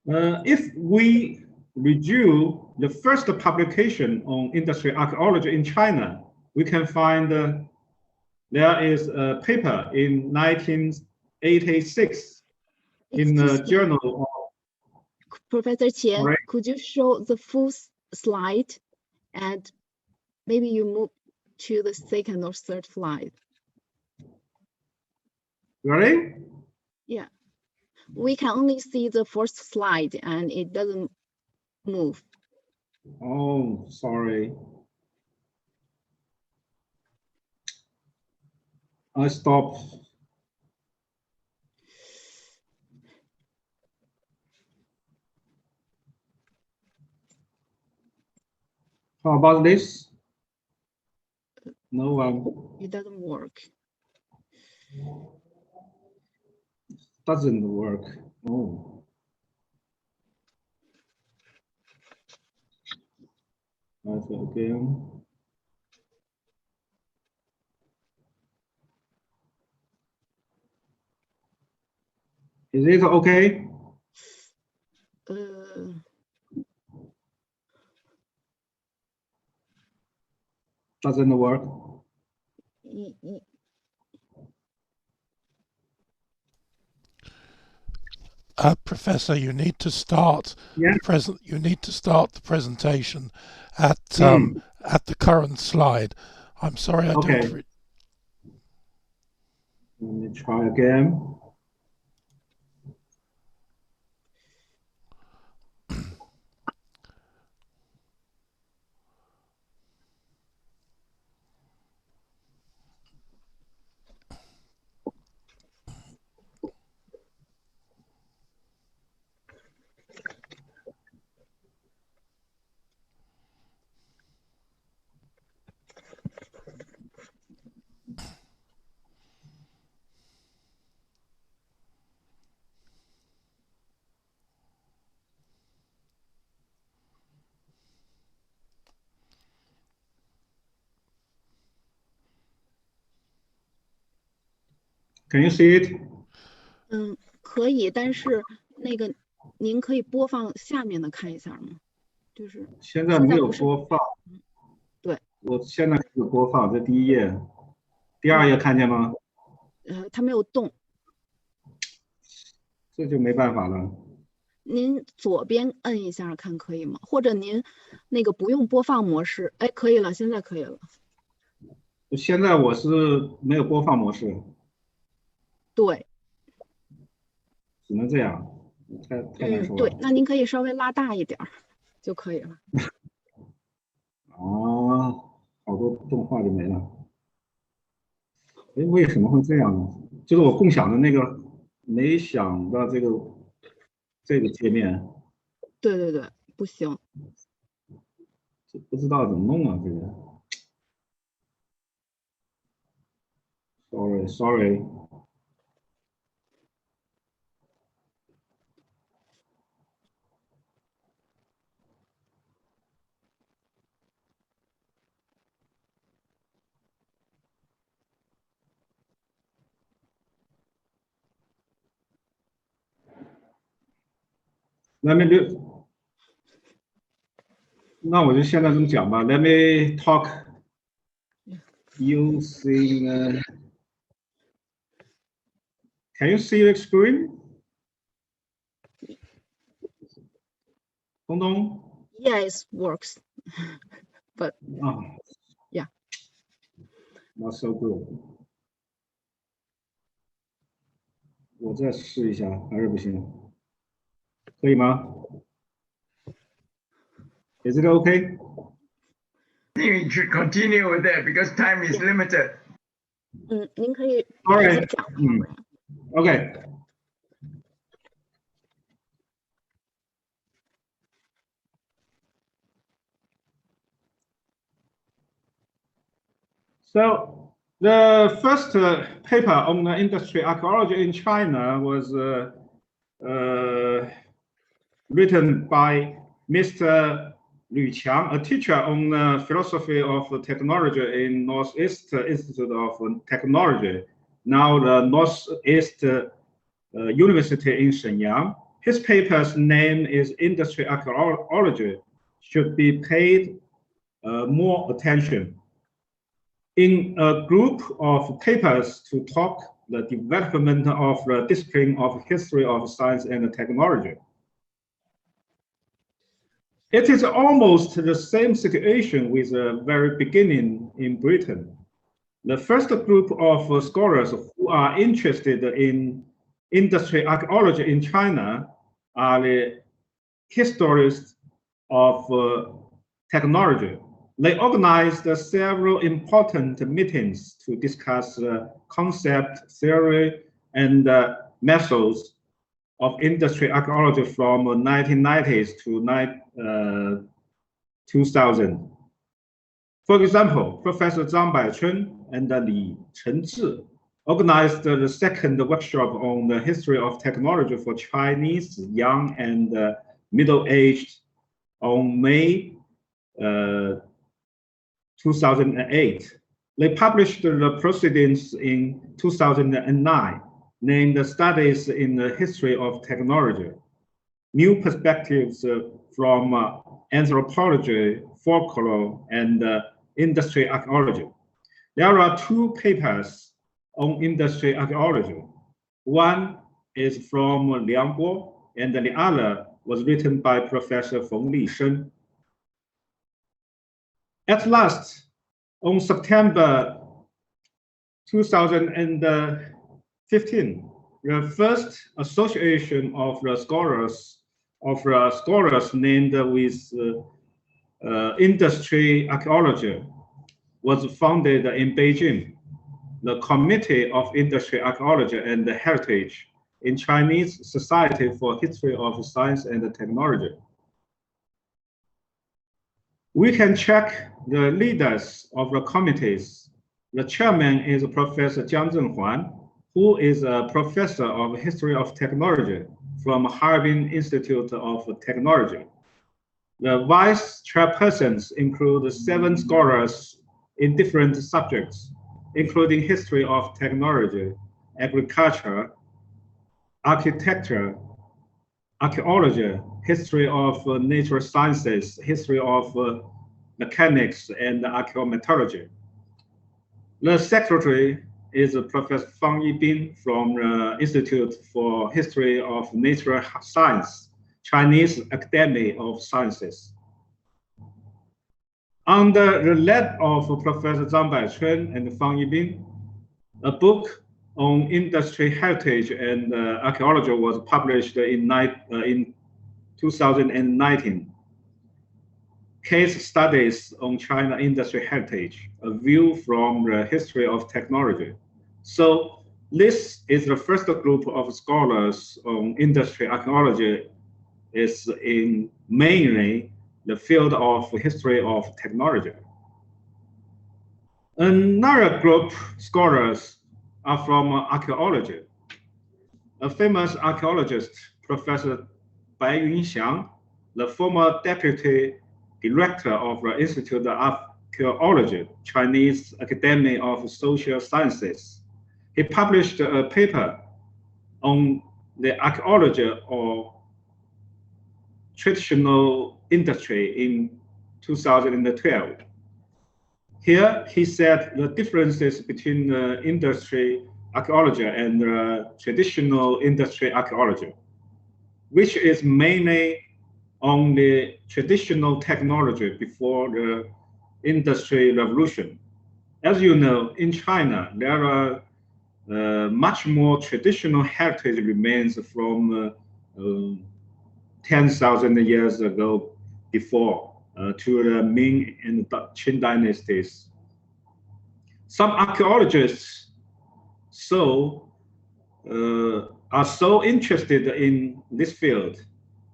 If we review the first publication on industry archaeology in China, we can find there is a paper in 1986 in the journal of Professor Qian, Right. could you show the full slide and maybe you move to the second or third slide? Really? Yeah, we can only see the first slide and it doesn't move. Oh, sorry. I stopped. How about this? No one. It doesn't work. Doesn't work. Oh. That's again. Is it okay? Doesn't work. Professor, you need to start Yeah. the presentation at the current slide. I'm sorry, I Okay. didn't. Let me try again. Can you see it? 可以，但是那个您可以播放下面的看一下吗？就是现在没有不是播放。对，我现在开始播放，这第1页，第2页看见吗？它没有动。这就没办法了。您左边摁一下看可以吗？或者您那个不用播放模式，哎，可以了，现在可以了。现在我是没有播放模式。对。只能这样，太难受了。对，那您可以稍微拉大一点就可以了。好多动画就没了。哎，为什么会这样呢？就是我共享的那个没想到这个界面。对，不行。不知道怎么弄啊，这个。Sorry。Let me do. 那我就现在这么讲吧。Let me talk using. Can you see your screen? Dongdong? Yeah, it works. But Oh, yeah. Not so good. 我再试一下，还是不行？可以吗？ Is it okay? You should continue with that because time is limited. 您可以 All right. 讲。Okay. So the first paper on the industrial archaeology in China was written by Mr. Lu Qian, a teacher on philosophy of technology in Northeast Institute of Technology, now the Northeast University in Shenyang. His paper's name is Industrial Archaeology Should Be Paid More Attention. In a group of papers to talk the development of the discipline of history of science and technology. It is almost the same situation with the very beginning in Britain. The first group of scholars who are interested in industrial archaeology in China are the historians of technology. They organized several important meetings to discuss concept, theory, and methods of industrial archaeology from 1990s to 2000. For example, Professor Zhang Baichun and Li Chenzhi organized the second workshop on the history of technology for Chinese young and middle-aged on May 2008. They published the proceedings in 2009, named Studies in the History of Technology, New Perspectives from Anthropology, Folklore, and Industrial Archaeology. There are two papers on industrial archaeology. One is from Liang Guo, and the other was written by Professor Feng Lisheng. At last, on September 2015, the first association of the scholars named with industry archaeology was founded in Beijing. The Committee of Industry Archaeology and Heritage in Chinese Society for History of Science and Technology. We can check the leaders of the committees. The chairman is Professor Jiang Zhenhuan, who is a professor of history of technology from Harbin Institute of Technology. The vice chairpersons include 7 scholars in different subjects, including history of technology, agriculture, architecture, archaeology, history of natural sciences, history of mechanics, and archaeometallurgy. The secretary is Professor Fang Yibin from the Institute for History of Natural Science, Chinese Academy of Sciences. Under the lead of Professor Zhang Baichun and Fang Yibin, a book on industry heritage and archaeology was published in 2019. Case Studies on China Industry Heritage, a view from the history of technology. So this is the first group of scholars on industry archaeology is in mainly the field of history of technology. Another group scholars are from archaeology. A famous archaeologist, Professor Bai Yunxiang, the former deputy director of the Institute of Archaeology, Chinese Academy of Social Sciences. He published a paper on the archaeology of traditional industry in 2012. Here, he said the differences between industry archaeology and traditional industry archaeology, which is mainly on the traditional technology before the Industrial Revolution. As you know, in China, there are much more traditional heritage remains from 10,000 years ago before to the Ming and Qin dynasties. Some archaeologists are so interested in this field,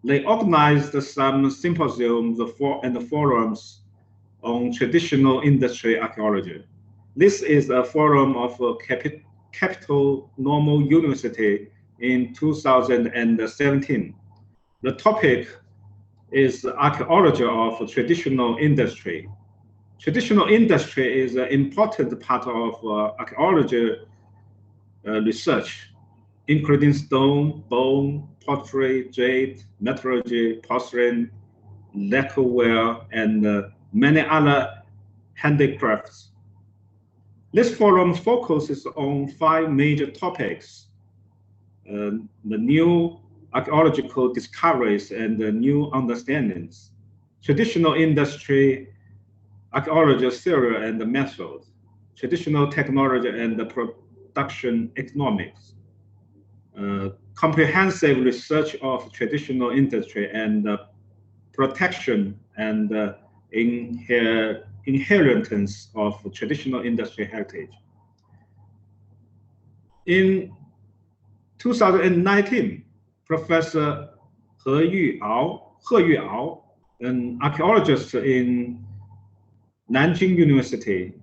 they organized some symposiums and forums on traditional industry archaeology. This is a forum of Capital Normal University in 2017. The topic is archaeology of traditional industry. Traditional industry is an important part of archaeology research, including stone, bone, pottery, jade, metallurgy, porcelain, lacquerware, and many other handicrafts. This forum focuses on 5 major topics: the new archaeological discoveries and the new understandings, traditional industry archaeology theory and the method, traditional technology and the production economics, comprehensive research of traditional industry and protection and inheritance of traditional industry heritage. In 2019, Professor He Yuao, an archaeologist in Nanjing University,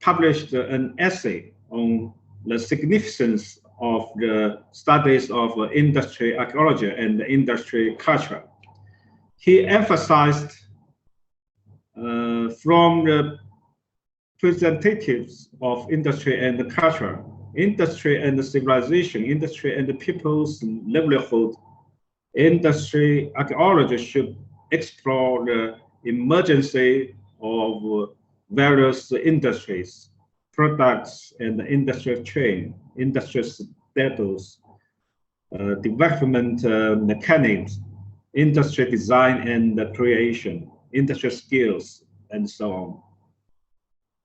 published an essay on the significance of the studies of industry archaeology and industry culture. He emphasized from the representatives of industry and culture, industry and civilization, industry and people's livelihood, industry archaeology should explore the emergence of various industries, products and industrial chain, industrial status, development mechanics, industry design and creation, industrial skills, and so on,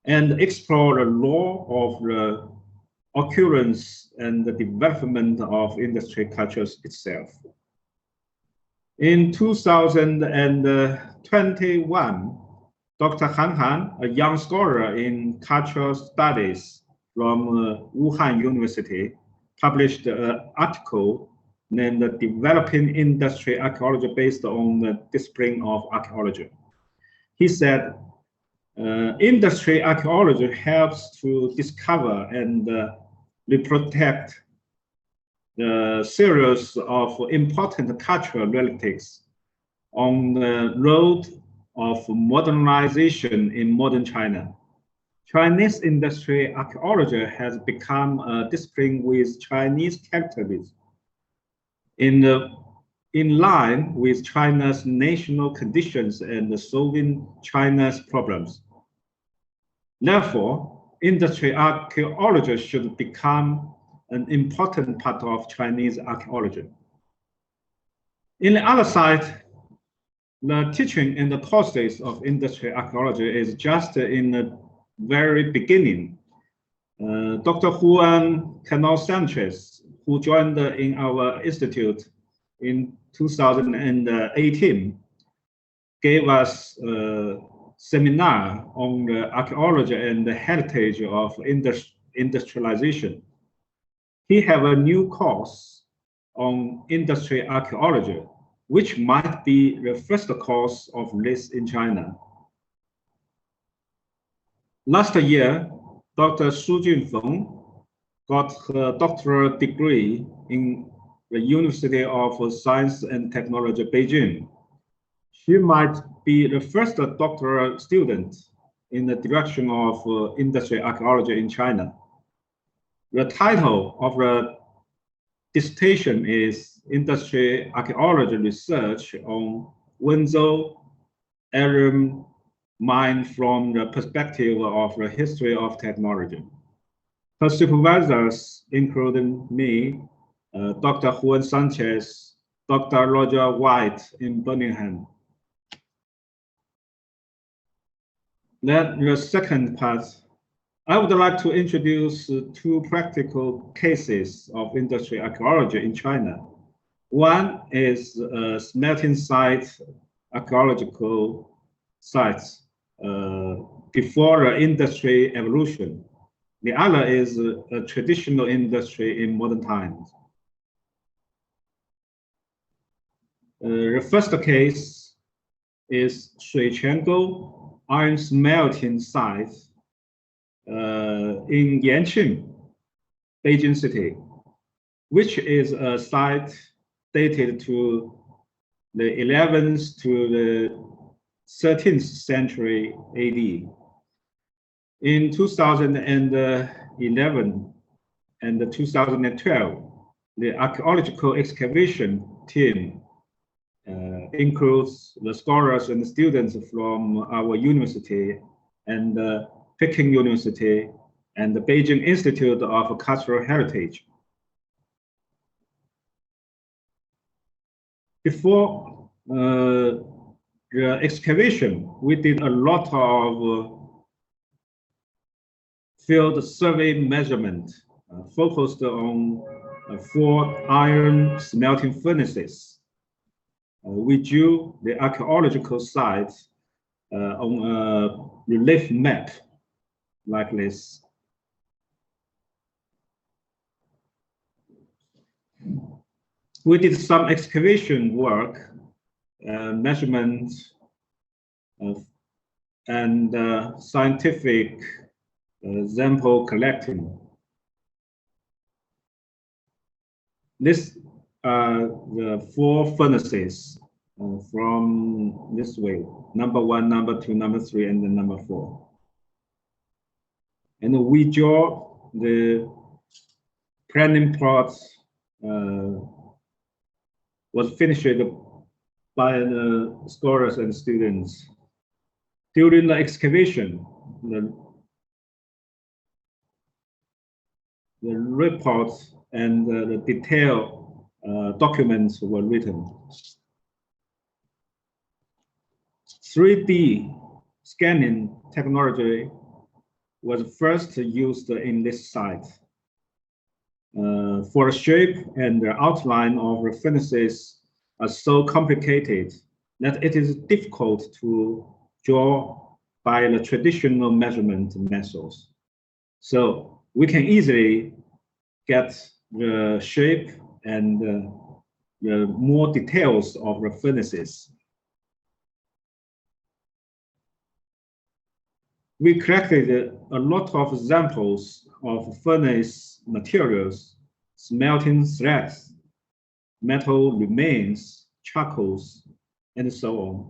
and explore the law of the occurrence and the development of industry cultures itself. In 2021, Dr. Han, a young scholar in cultural studies from Wuhan University, published an article named Developing Industry Archaeology based on the discipline of archaeology. He said, industry archaeology helps to discover and reprotect the series of important cultural relics on the road of modernization in modern China. Chinese industry archaeology has become a discipline with Chinese characteristics in line with China's national conditions and solving China's problems. Therefore, industry archaeology should become an important part of Chinese archaeology. In the other side, the teaching and the courses of industry archaeology is just in the very beginning. Dr. Juan Cano Sanchiz, who joined in our institute in 2018, gave us a seminar on the archaeology and the heritage of industrialization. He has a new course on industry archaeology, which might be the first course of this in China. Last year, Dr. Su Junfeng got her doctoral degree in the University of Science and Technology, Beijing. She might be the first doctoral student in the direction of industry archaeology in China. The title of the dissertation is Industrial Archaeology research on Wenzhou Iron Mine from the perspective of the history of technology. Her supervisors, including me, Dr. Juan Sanchez, Dr. Roger White in Birmingham. Then the second part, I would like to introduce two practical cases of industrial archaeology in China. One is smelting site archaeological sites before the industry evolution. The other is a traditional industry in modern times. The first case is Shuiquangou iron smelting site in Yanqing, Beijing city, which is a site dated to the 11th to the 13th century AD. In 2011 and 2012, the archaeological excavation team includes the scholars and students from our university and Peking University and the Beijing Institute of Cultural Heritage. Before the excavation, we did a lot of field survey measurement focused on 4 iron smelting furnaces. We drew the archaeological site on a relief map like this. We did some excavation work, measurement, and scientific sample collecting. This are the 4 furnaces from this way, number 1, number 2, number 3, and then number 4. And we draw the planning plot was finished by the scholars and students. During the excavation, the report and the detailed documents were written. 3D scanning technology was first used in this site. For the shape and the outline of the furnaces are so complicated that it is difficult to draw by the traditional measurement methods. So we can easily get the shape and the more details of the furnaces. We collected a lot of samples of furnace materials, smelting slags, metal remains, charcoals, and so on.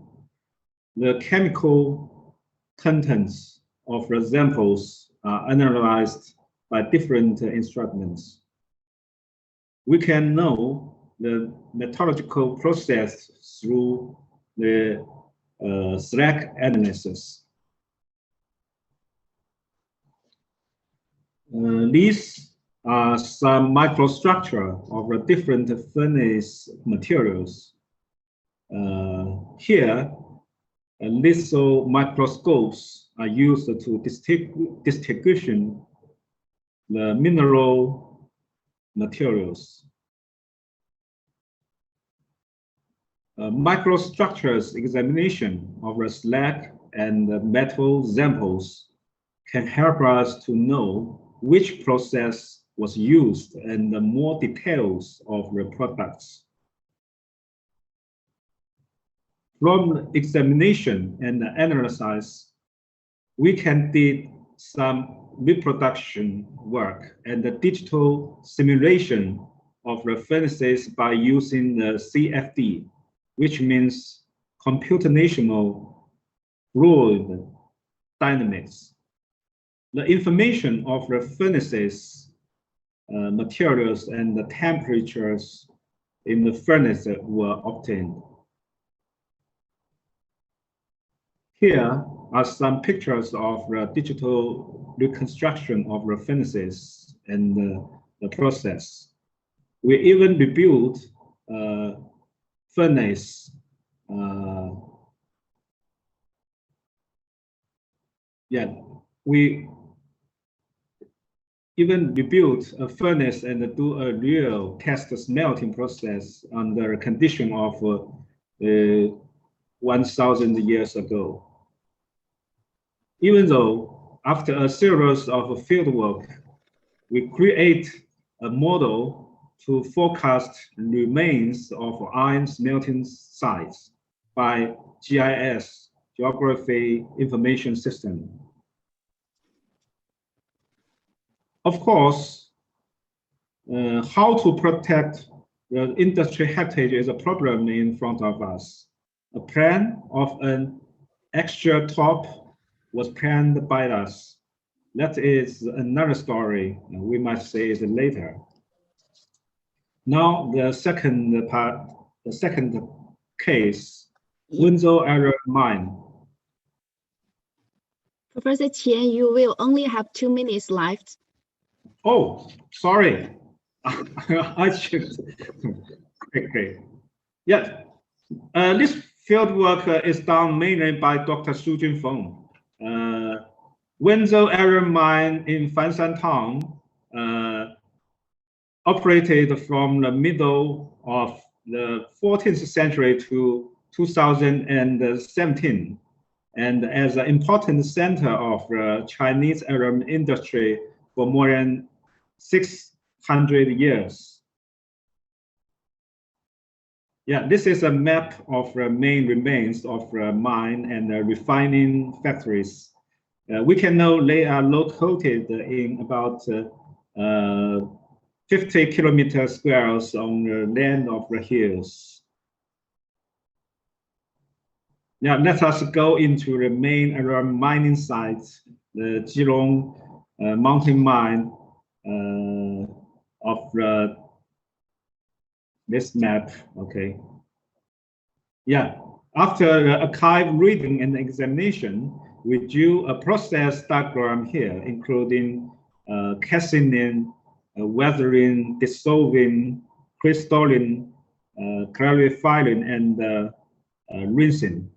The chemical contents of the samples are analyzed by different instruments. We can know the metallurgical process through the slag analysis. These are some microstructure of the different furnace materials. Here, litho microscopes are used to distinguish the mineral materials. Microstructures examination of the slag and the metal samples can help us to know which process was used and the more details of the products. From examination and analysis, we can do some reproduction work and the digital simulation of the furnaces by using the CFD, which means computational fluid dynamics. The information of the furnaces materials and the temperatures in the furnace were obtained. Here are some pictures of the digital reconstruction of the furnaces and the process. We even rebuilt furnace. We even rebuilt a furnace and do a real test smelting process under a condition of 1,000 years ago. Even though after a series of field work, we create a model to forecast remains of iron smelting sites by GIS, Geography Information System. Of course, how to protect the industry heritage is a problem in front of us. A plan of an extra top was planned by us. That is another story. We might say it later. Now, the second part, the second case, Windsor Area Mine. Professor Qian, you will only have 2 minutes left. Oh, sorry. I should. Okay. Yeah. This field work is done mainly by Dr. Su Junfeng. Windsor Area Mine in Fanshan Town operated from the middle of the 14th century to 2017, and as an important center of the Chinese iron industry for more than 600 years. Yeah, this is a map of the main remains of the mine and the refining factories. We can know they are located in about 50 kilometer squares on the land of the hills. Now let us go into the main iron mining sites, the Jilong mountain mine of this map. Okay. Yeah. After the archive reading and examination, we drew a process diagram here, including calcining, weathering, dissolving, crystalline, clarifying, and rinsing.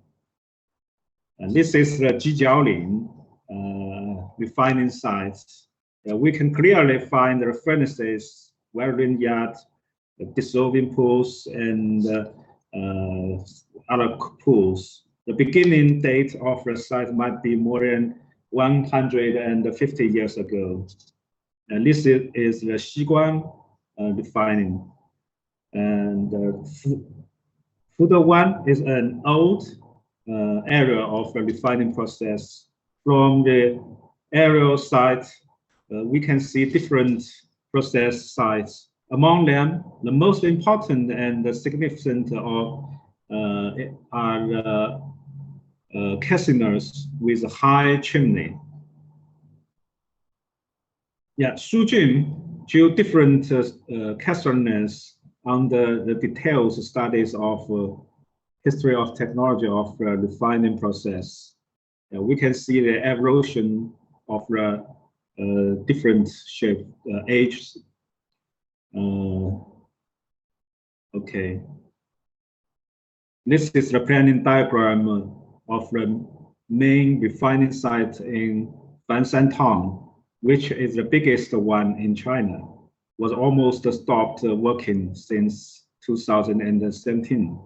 And this is the Jijiaolin refining sites. We can clearly find the furnaces, weathering yard, dissolving pools, and other pools. The beginning date of the site might be more than 150 years ago. And this is the Xiguan refining. And Fuda One is an old area of the refining process. From the aerial site, we can see different process sites. Among them, the most important and significant are calciners with a high chimney. Yeah, Su Jun drew different calciners under the detailed studies of history of technology of the refining process. We can see the evolution of the different shape, ages. Okay. This is the planning diagram of the main refining site in Fanshan Town, which is the biggest one in China, was almost stopped working since 2017.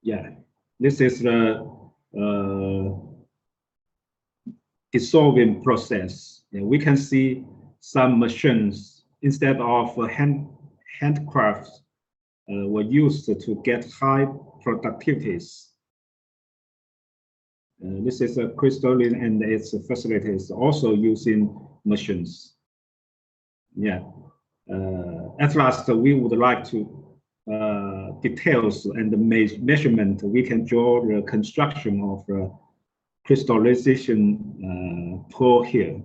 Yeah, this is the dissolving process. Yeah, we can see some machines instead of handcrafts were used to get high productivities. This is a crystalline and its facilities also using machines. Yeah. At last, we would like to details and the measurement. We can draw the construction of crystallization pool here.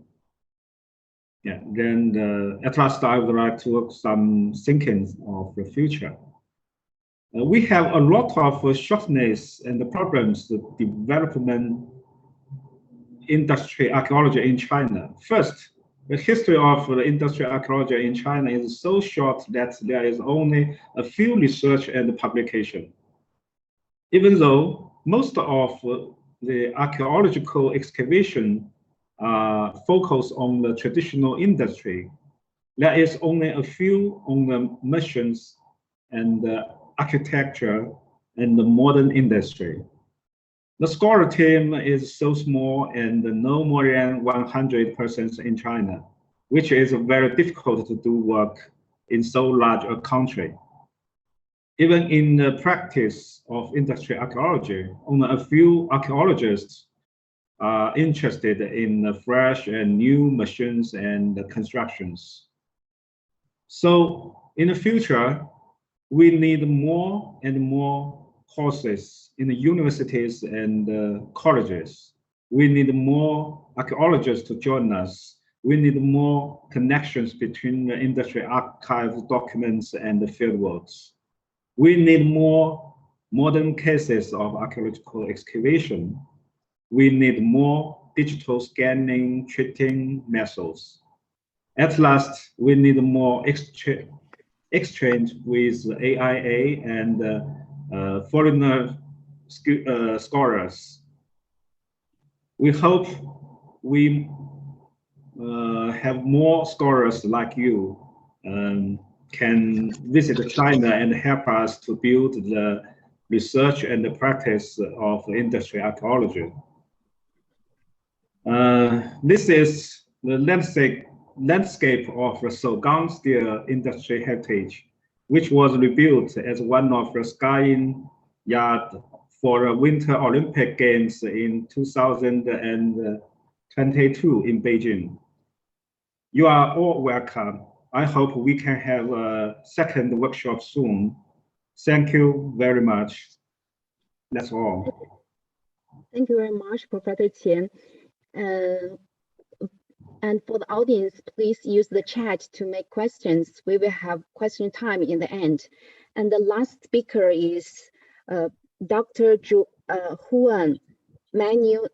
Yeah, then at last I would like to work some thinking of the future. We have a lot of shortness and problems to development industry archaeology in China. First, the history of the industrial archaeology in China is so short that there is only a few research and publication. Even though most of the archaeological excavation focus on the traditional industry, there is only a few on the machines and architecture and the modern industry. The scholar team is so small and no more than 100 persons in China, which is very difficult to do work in so large a country. Even in the practice of industrial archaeology, only a few archaeologists are interested in fresh and new machines and constructions. So in the future, we need more and more courses in the universities and colleges. We need more archaeologists to join us. We need more connections between the industry archive documents and the fieldworks. We need more modern cases of archaeological excavation. We need more digital scanning, treating methods. At last, we need more exchange with AIA and foreigner scholars. We hope we have more scholars like you can visit China and help us to build the research and the practice of industrial archaeology. This is the landscape of the Sogang Styal industry heritage, which was rebuilt as one of the skiing yard for the Winter Olympic Games in 2022 in Beijing. You are all welcome. I hope we can have a second workshop soon. Thank you very much. That's all. Thank you very much, Professor Qian. And for the audience, please use the chat to make questions. We will have question time in the end. And the last speaker is Dr. Juan M.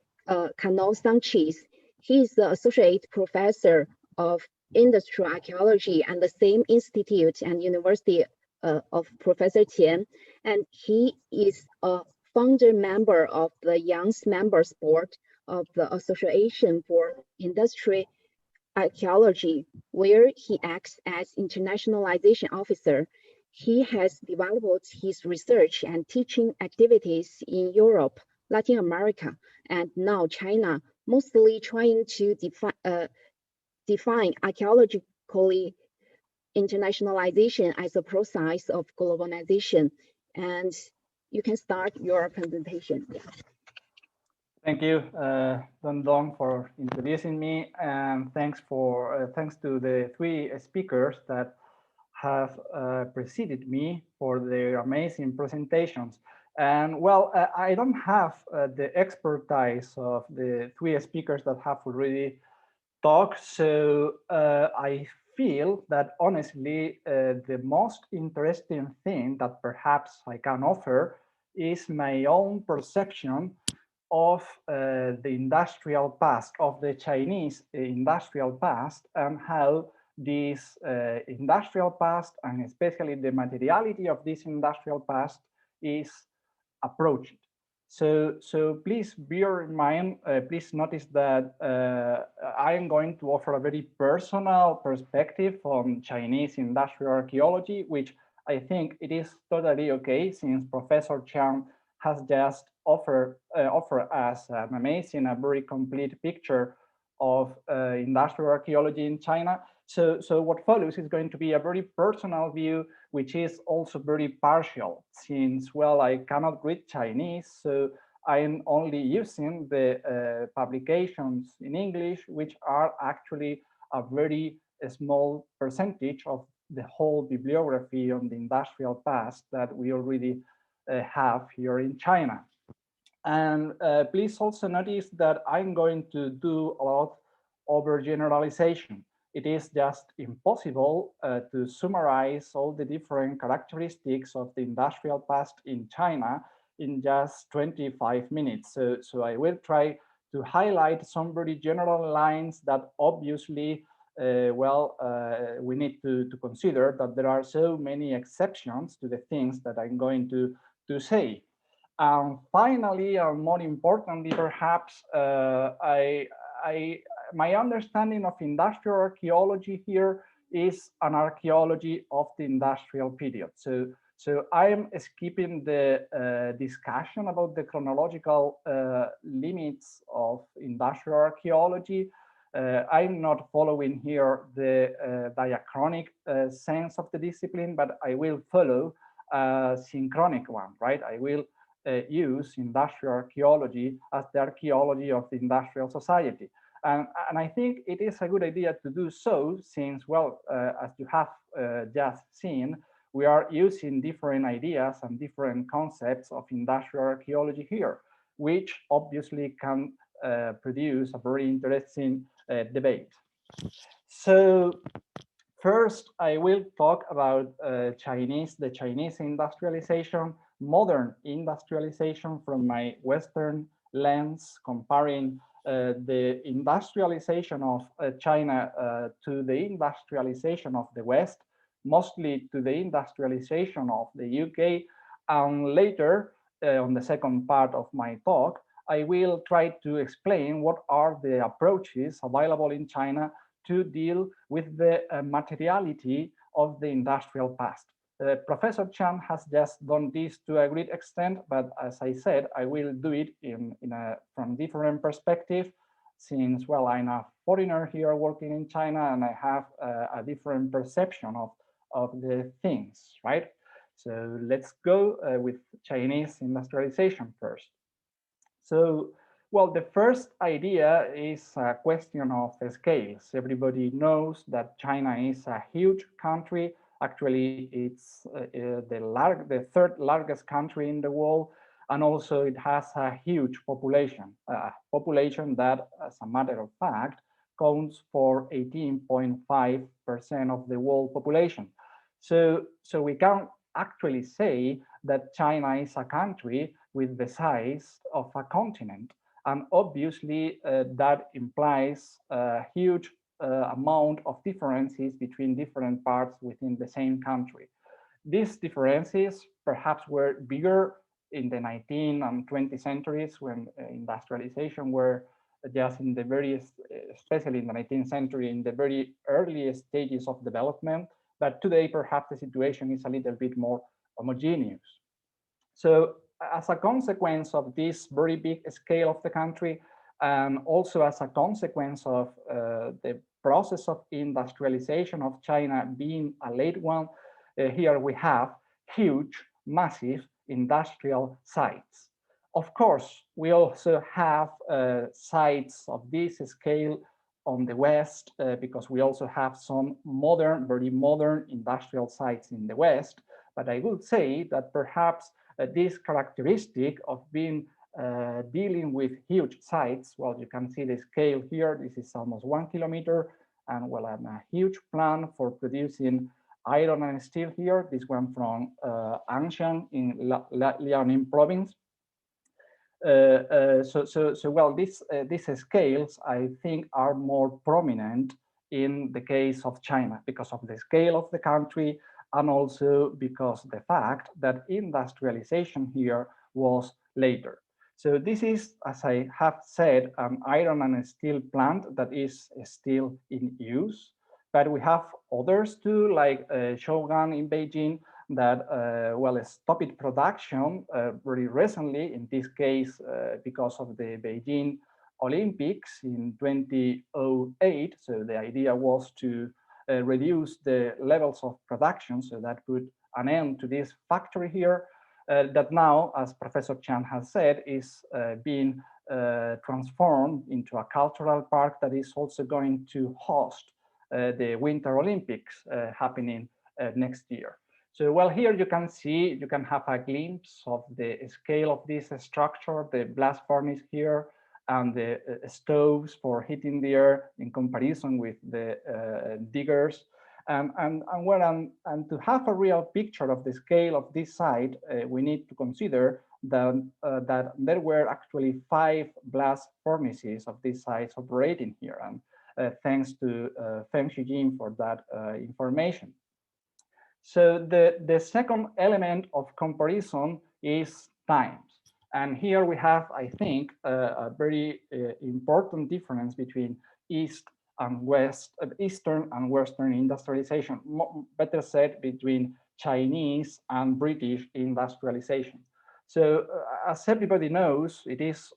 Cano Sanchiz. He is the Associate Professor of Industrial Archaeology at the same institute and University of Professor Qian. And he is a founder member of the Young Members Board of the Association for Industrial Archaeology, where he acts as internationalization officer. He has developed his research and teaching activities in Europe, Latin America, and now China, mostly trying to define archaeologically internationalization as a process of globalization. And you can start your presentation. Thank you, Dongdong, for introducing me, and thanks to the three speakers that have preceded me for their amazing presentations. And well, I don't have the expertise of the three speakers that have already talked, so I feel that honestly, the most interesting thing that perhaps I can offer is my own perception of the industrial past, of the Chinese industrial past, and how this industrial past, and especially the materiality of this industrial past, is approached. So please bear in mind, please notice that I am going to offer a very personal perspective on Chinese industrial archaeology, which I think it is totally okay, since Professor Qian has just offer us an amazing, a very complete picture of industrial archaeology in China. So what follows is going to be a very personal view, which is also very partial, since, well, I cannot read Chinese, so I am only using the publications in English, which are actually a very small percentage of the whole bibliography on the industrial past that we already have here in China. And please also notice that I'm going to do a lot of overgeneralization. it is just impossible to summarize all the different characteristics of the industrial past in China in just 25 minutes. So I will try to highlight some very general lines that obviously, we need to consider that there are so many exceptions to the things that I'm going to say. And finally, and more importantly, perhaps, my understanding of industrial archaeology here is an archaeology of the industrial period. So I'm skipping the discussion about the chronological limits of industrial archaeology. I'm not following here the diachronic sense of the discipline, but I will follow a synchronic one, right? I will use industrial archaeology as the archaeology of the industrial society. And I think it is a good idea to do so since, well, as you have just seen, we are using different ideas and different concepts of industrial archaeology here, which obviously can produce a very interesting debate. So first, I will talk about the Chinese industrialization, modern industrialization from my Western lens, comparing the industrialization of China to the industrialization of the West, mostly to the industrialization of the UK. And later, on the second part of my talk, I will try to explain what are the approaches available in China to deal with the materiality of the industrial past. Professor Qian has just done this to a great extent, but as I said, I will do it from different perspective, since, well, I'm a foreigner here working in China and I have a different perception of the things, right? So let's go with Chinese industrialization first. So, well, the first idea is a question of scales. Everybody knows that China is a huge country. Actually, it's the third largest country in the world, and also it has a huge population, a population that, as a matter of fact, counts for 18.5% of the world population. So we can actually say that China is a country with the size of a continent. And obviously, that implies a huge amount of differences between different parts within the same country. These differences perhaps were bigger in the 19th and 20th centuries when industrialization were just in the especially in the 19th century, in the very early stages of development. But today, perhaps the situation is a little bit more homogeneous. So as a consequence of this very big scale of the country, and also as a consequence of the process of industrialization of China being a late one, here we have huge, massive industrial sites. Of course, we also have sites of this scale on the West, because we also have some modern, very modern industrial sites in the West. But I would say that perhaps this characteristic of being dealing with huge sites, well, you can see the scale here. This is almost 1 kilometer, and well, a huge plant for producing iron and steel here. This one from Anshan in Liaoning province. Well, these scales, I think, are more prominent in the case of China because of the scale of the country, and also because the fact that industrialization here was later. So this is, as I have said, an iron and steel plant that is still in use, but we have others too, like Shogun in Beijing, that stopped production very recently, in this case because of the Beijing Olympics in 2008. So the idea was to reduce the levels of production, so that put an end to this factory here, that now, as Professor Qian has said, is being transformed into a cultural park that is also going to host the Winter Olympics happening next year. So, well, here you can see, you can have a glimpse of the scale of this structure, the blast furnace here, and the stoves for heating the air in comparison with the diggers. And to have a real picture of the scale of this site, we need to consider that there were actually 5 blast furnaces of this size operating here. And thanks to Feng Xijin for that information. So the second element of comparison is times. And here we have, I think, a very important difference between Eastern and Western industrialization, better said, between Chinese and British industrialization. So as everybody knows, it is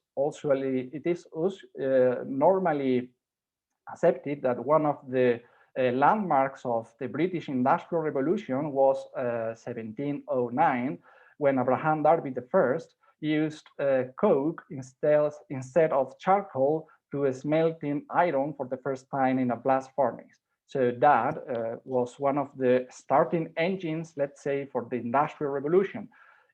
normally accepted that one of the landmarks of the British Industrial Revolution was 1709, when Abraham Darby I used coke instead of charcoal to smelting iron for the first time in a blast furnace. So that was one of the starting engines, let's say, for the Industrial Revolution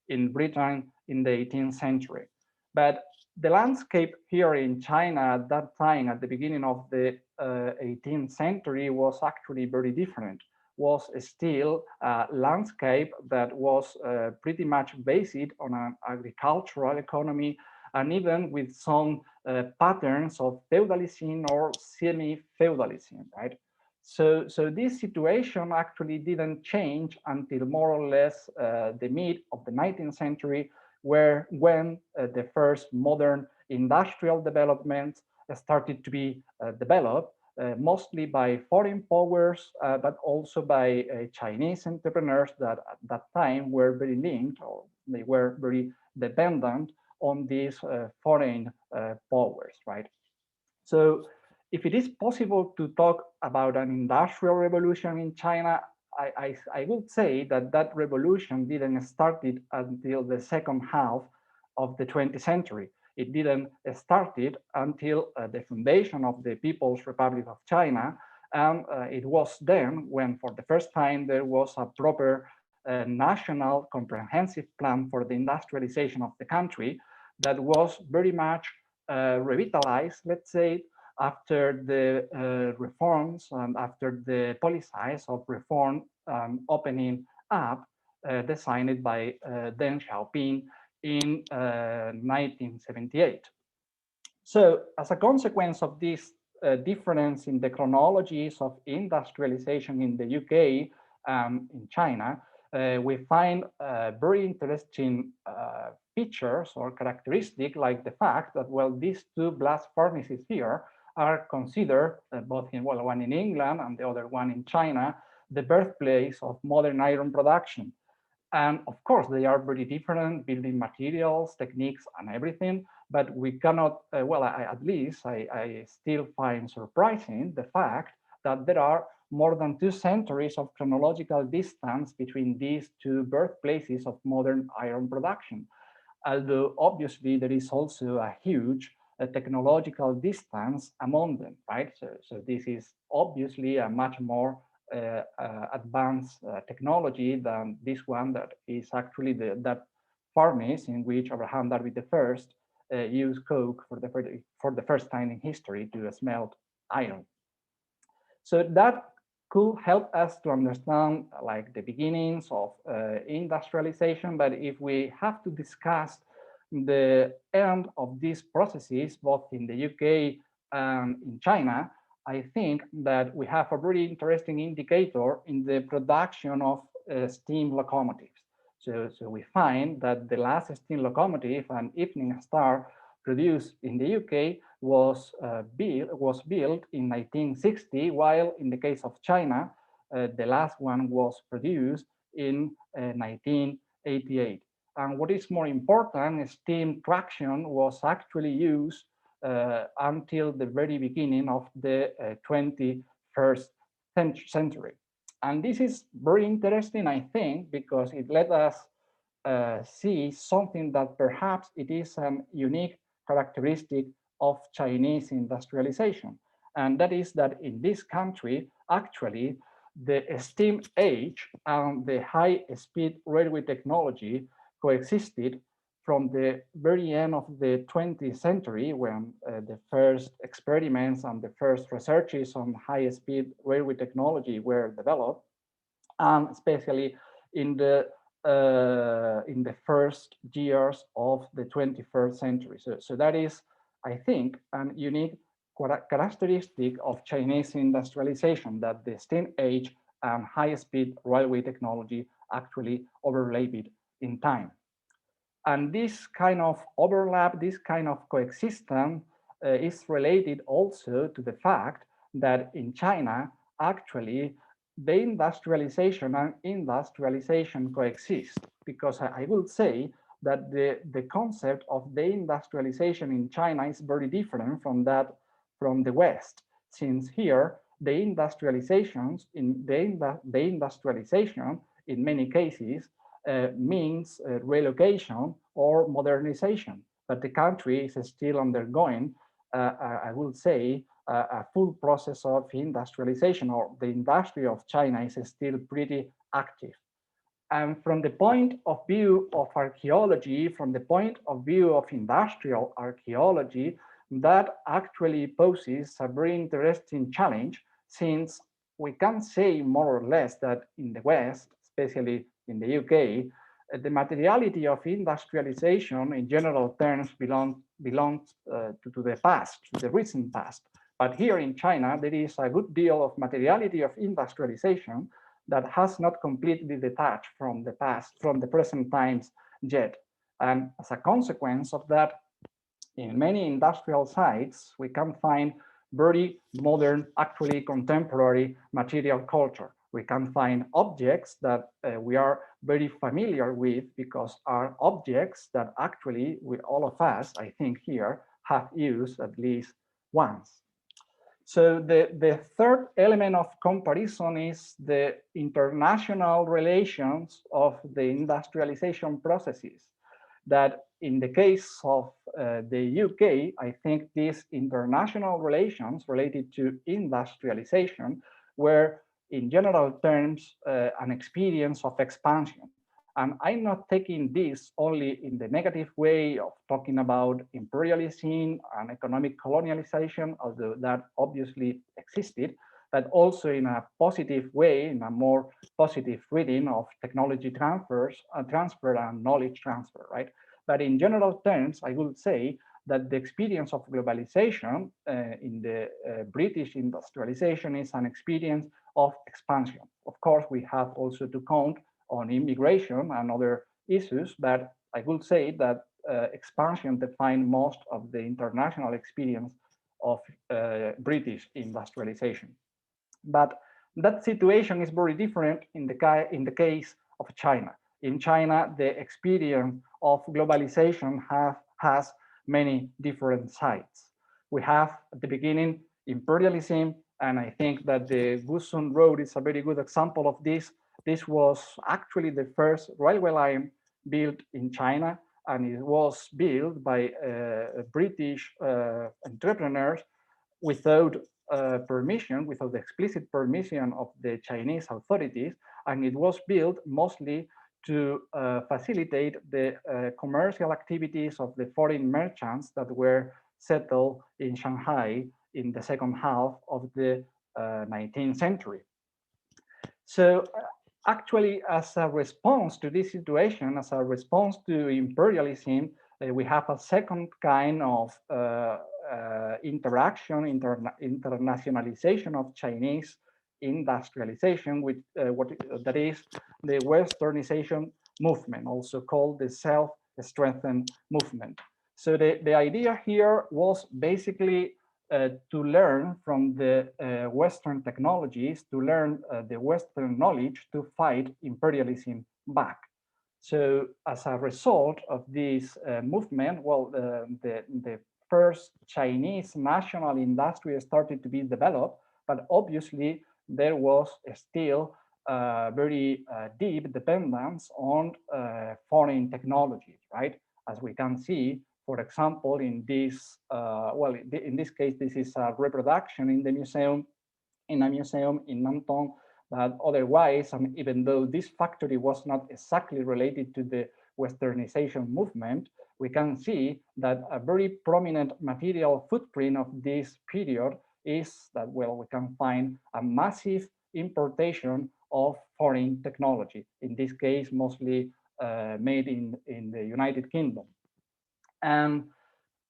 in Britain in the 18th century. But the landscape here in China at that time, at the beginning of the 18th century, was actually very different. Was still a landscape that was pretty much based on an agricultural economy, and even with some patterns of feudalism or semi-feudalism, right? So this situation actually didn't change until more or less the mid of the 19th century, when the first modern industrial developments started to be developed, mostly by foreign powers, but also by Chinese entrepreneurs that at that time were very linked, or they were very dependent on these foreign powers, right? So if it is possible to talk about an industrial revolution in China, I would say that that revolution didn't start until the second half of the 20th century. It didn't start until the foundation of the People's Republic of China. And it was then when, for the first time, there was a proper national comprehensive plan for the industrialization of the country that was very much revitalized, let's say, after the reforms and after the policies of reform opening up designed by Deng Xiaoping in 1978. So as a consequence of this difference in the chronologies of industrialization in the UK and in China, we find very interesting features or characteristics, like the fact that, well, these 2 blast furnaces here are considered, both in, well, one in England and the other one in China, the birthplace of modern iron production. And of course, they are very different building materials, techniques, and everything, but we cannot, at least I still find surprising the fact that there are more than 2 centuries of chronological distance between these 2 birthplaces of modern iron production. Although obviously there is also a huge technological distance among them, right? So this is obviously a much more advanced technology than this one that is actually that furnace in which Abraham Darby I used coke for the first time in history to smelt iron. So that could help us to understand like the beginnings of industrialization. But if we have to discuss the end of these processes, both in the UK and in China, I think that we have a very interesting indicator in the production of steam locomotives. So we find that the last steam locomotive, an Evening Star, produced in the UK was built in 1960, while in the case of China, the last one was produced in 1988. And what is more important, steam traction was actually used until the very beginning of the 21st century. And this is very interesting, I think, because it let us see something that perhaps it is a unique characteristic of Chinese industrialization. And that is that in this country, actually, the steam age and the high-speed railway technology coexisted from the very end of the 20th century, when the first experiments and the first researches on high-speed railway technology were developed, and especially in the first years of the 21st century. So that is, I think, a unique characteristic of Chinese industrialization, that the steam age and high-speed railway technology actually overlapped in time. And this kind of overlap, this kind of coexistence is related also to the fact that in China, actually, deindustrialization and industrialization coexist, because I would say that the concept of deindustrialization in China is very different from that from the West, since here the industrialization in many cases means relocation or modernization, but the country is still undergoing, I would say, a full process of industrialization, or the industry of China is still pretty active. And from the point of view of archaeology, from the point of view of industrial archaeology, that actually poses a very interesting challenge, since we can say more or less that in the West, especially in the UK, the materiality of industrialization in general terms belongs to the past, to the recent past. But here in China, there is a good deal of materiality of industrialization that has not completely detached from the past, from the present times yet. And as a consequence of that, in many industrial sites, we can find very modern, actually contemporary material culture. We can find objects that we are very familiar with, because are objects that actually all of us, I think here, have used at least once. So the third element of comparison is the international relations of the industrialization processes, that in the case of the UK, I think these international relations related to industrialization were, in general terms, an experience of expansion. And I'm not taking this only in the negative way of talking about imperialism and economic colonialization, although that obviously existed, but also in a positive way, in a more positive reading of technology transfer and knowledge transfer, right? But in general terms, I would say that the experience of globalization in the British industrialization is an experience of expansion. Of course, we have also to count on immigration and other issues, but I would say that expansion defined most of the international experience of British industrialization. But that situation is very different in the case of China. In China, the experience of globalization has many different sides. We have at the beginning imperialism, and I think that the Gusun Road is a very good example of this. This was actually the first railway line built in China, and it was built by British entrepreneurs without permission, without the explicit permission of the Chinese authorities, and it was built mostly to facilitate the commercial activities of the foreign merchants that were settled in Shanghai in the second half of the 19th century. So actually, as a response to this situation, as a response to imperialism, we have a second kind of interaction, internationalization of Chinese industrialization, with that is the Westernization movement, also called the self-strengthened movement. So the idea here was basically to learn from the Western technologies, to learn the Western knowledge to fight imperialism back. So as a result of this movement, well, the first Chinese national industry started to be developed, but obviously there was still very deep dependence on foreign technologies, right? As we can see, for example, in this, in this case, this is a reproduction in the museum, in a museum in Nantong, But otherwise, even though this factory was not exactly related to the Westernization movement, we can see that a very prominent material footprint of this period is that, well, we can find a massive importation of foreign technology, in this case, mostly made in the United Kingdom. And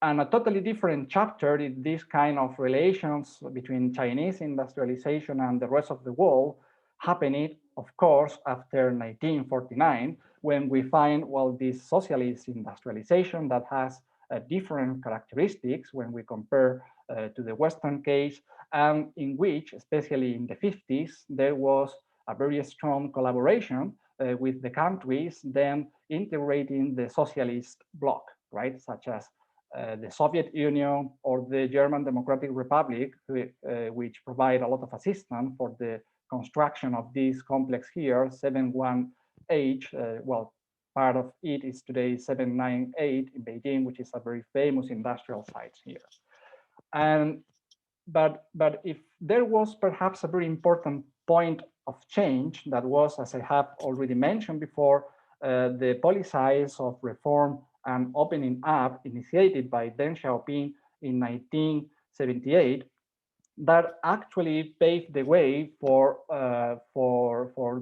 a totally different chapter is this kind of relations between Chinese industrialization and the rest of the world happening, of course, after 1949, when we find, well, this socialist industrialization that has different characteristics when we compare to the Western case, and in which, especially in the 50s, there was a very strong collaboration with the countries then integrating the socialist bloc, right, such as the Soviet Union or the German Democratic Republic, which provide a lot of assistance for the construction of this complex here, 718. Well, part of it is today 798 in Beijing, which is a very famous industrial site here. And but if there was perhaps a very important point of change, that was, as I have already mentioned before, the policies of reform and opening up initiated by Deng Xiaoping in 1978, that actually paved the way for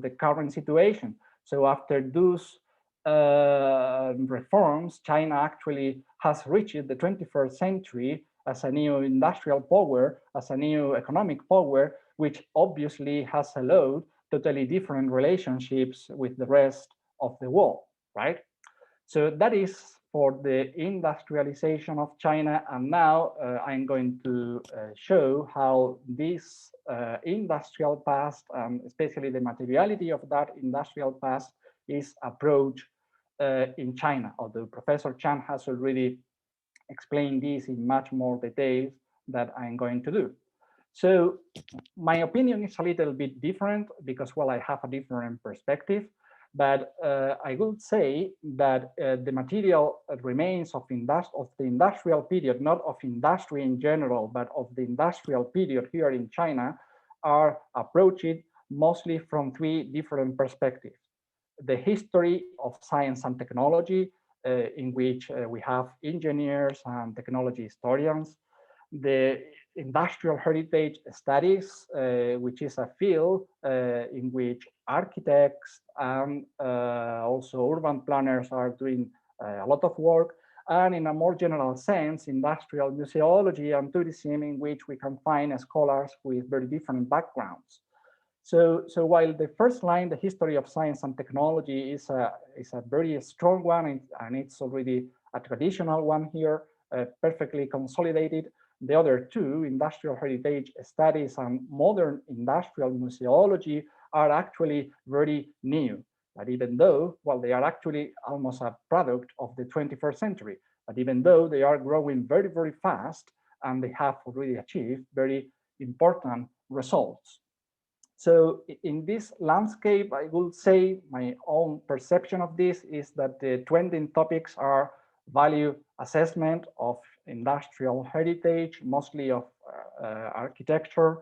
the current situation. So after those reforms, China actually has reached the 21st century as a new industrial power, as a new economic power, which obviously has allowed totally different relationships with the rest of the world, right? So that is for the industrialization of China. And now I'm going to show how this industrial past, especially the materiality of that industrial past, is approached in China, although Professor Chan has already explained this in much more detail that I'm going to do. So my opinion is a little bit different because, well, I have a different perspective. But I would say that the material remains of the industrial period, not of industry in general, but of the industrial period here in China, are approached mostly from three different perspectives. The history of science and technology, in which we have engineers and technology historians, the industrial heritage studies, which is a field in which architects and also urban planners are doing a lot of work, and in a more general sense, industrial museology and tourism, in which we can find scholars with very different backgrounds. So while the first line, the history of science and technology, is a very strong one, and it's already a traditional one here, perfectly consolidated, the other two, industrial heritage studies and modern industrial museology, are actually very new. But even though, well, they are actually almost a product of the 21st century, but even though they are growing very, very fast, and they have already achieved very important results. So in this landscape, I would say my own perception of this is that the trending topics are value assessment of industrial heritage, mostly of architecture,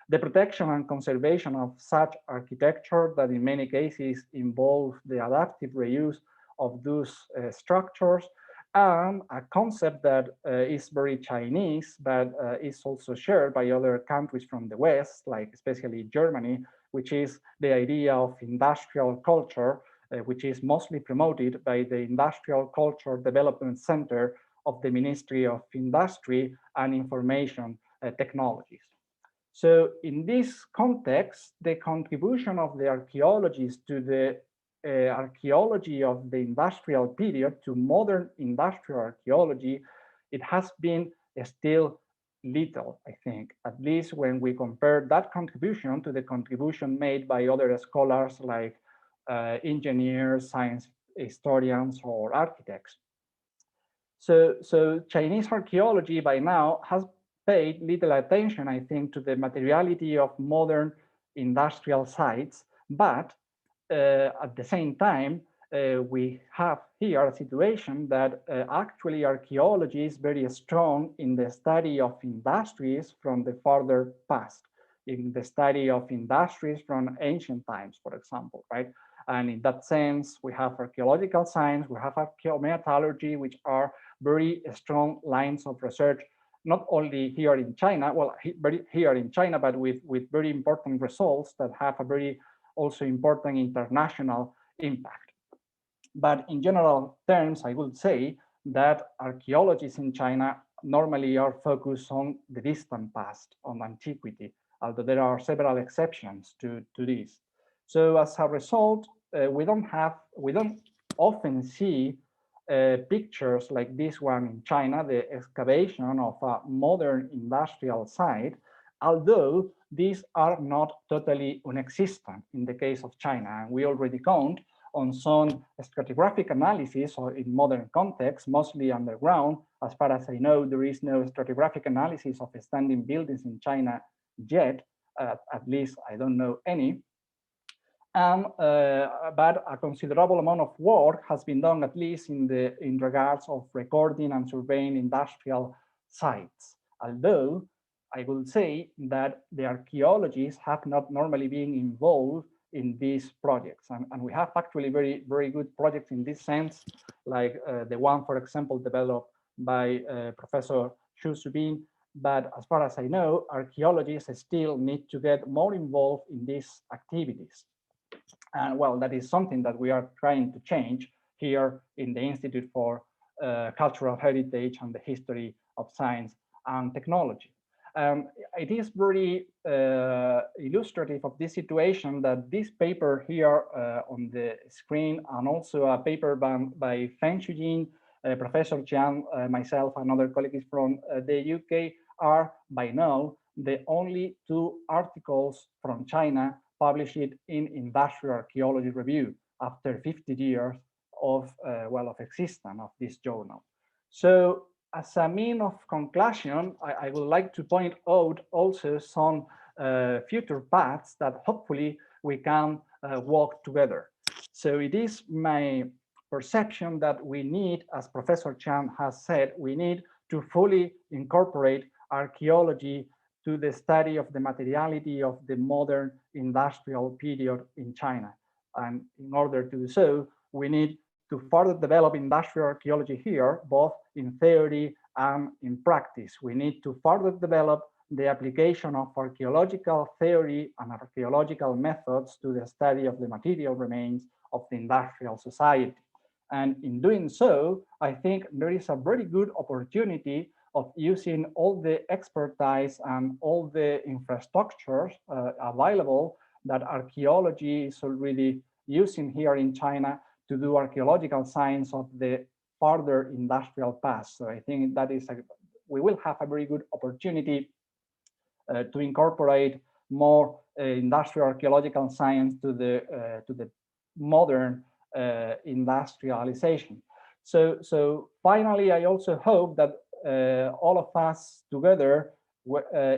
the protection and conservation of such architecture that in many cases involve the adaptive reuse of those structures, and a concept that is very Chinese, but is also shared by other countries from the West, like especially Germany, which is the idea of industrial culture, which is mostly promoted by the Industrial Culture Development Center of the Ministry of Industry and Information Technologies. So in this context, the contribution of the archaeologists to the archaeology of the industrial period to modern industrial archaeology, it has been still little, I think, at least when we compare that contribution to the contribution made by other scholars like engineers, science historians, or architects. So Chinese archaeology by now has paid little attention, I think, to the materiality of modern industrial sites, but at the same time, we have here a situation that actually archaeology is very strong in the study of industries from the farther past. in the study of industries from ancient times, for example, right? And in that sense, we have archaeological science, we have archaeometallurgy, which are very strong lines of research, not only here in China, well, here in China, but with very important results that have a very also important international impact. But in general terms, I would say that archaeologists in China normally are focused on the distant past, on antiquity, although there are several exceptions to this. So as a result, we don't often see pictures like this one in China, the excavation of a modern industrial site, although these are not totally non-existent in the case of China. And we already count on some stratigraphic analysis or in modern context, mostly underground. As far as I know, there is no stratigraphic analysis of standing buildings in China yet, at least I don't know any. But a considerable amount of work has been done, at least in regards of recording and surveying industrial sites. Although I will say that the archaeologists have not normally been involved in these projects. And we have actually very good projects in this sense, like the one, for example, developed by Professor Xu Subin. But as far as I know, archaeologists still need to get more involved in these activities. And well, that is something that we are trying to change here in the Institute for Cultural Heritage and the History of Science and Technology. It is very illustrative of this situation that this paper here on the screen, and also a paper by Feng Shujin, Professor Qian, myself, and other colleagues from the UK, are by now the only two articles from China published in Industrial Archaeology Review after 50 years of existence of this journal. So as a mean of conclusion, I would like to point out also some future paths that hopefully we can walk together. So it is my perception that we need, as Professor Chan has said, we need to fully incorporate archaeology to the study of the materiality of the modern industrial period in China. And in order to do so, we need to further develop industrial archaeology here, both in theory and in practice. We need to further develop the application of archaeological theory and archaeological methods to the study of the material remains of the industrial society. And in doing so, I think there is a very good opportunity of using all the expertise and all the infrastructures available that archaeology is already using here in China to do archaeological science of the further industrial past. So I think that is we will have a very good opportunity to incorporate more industrial archaeological science to the modern industrialization. So finally, I also hope that all of us together,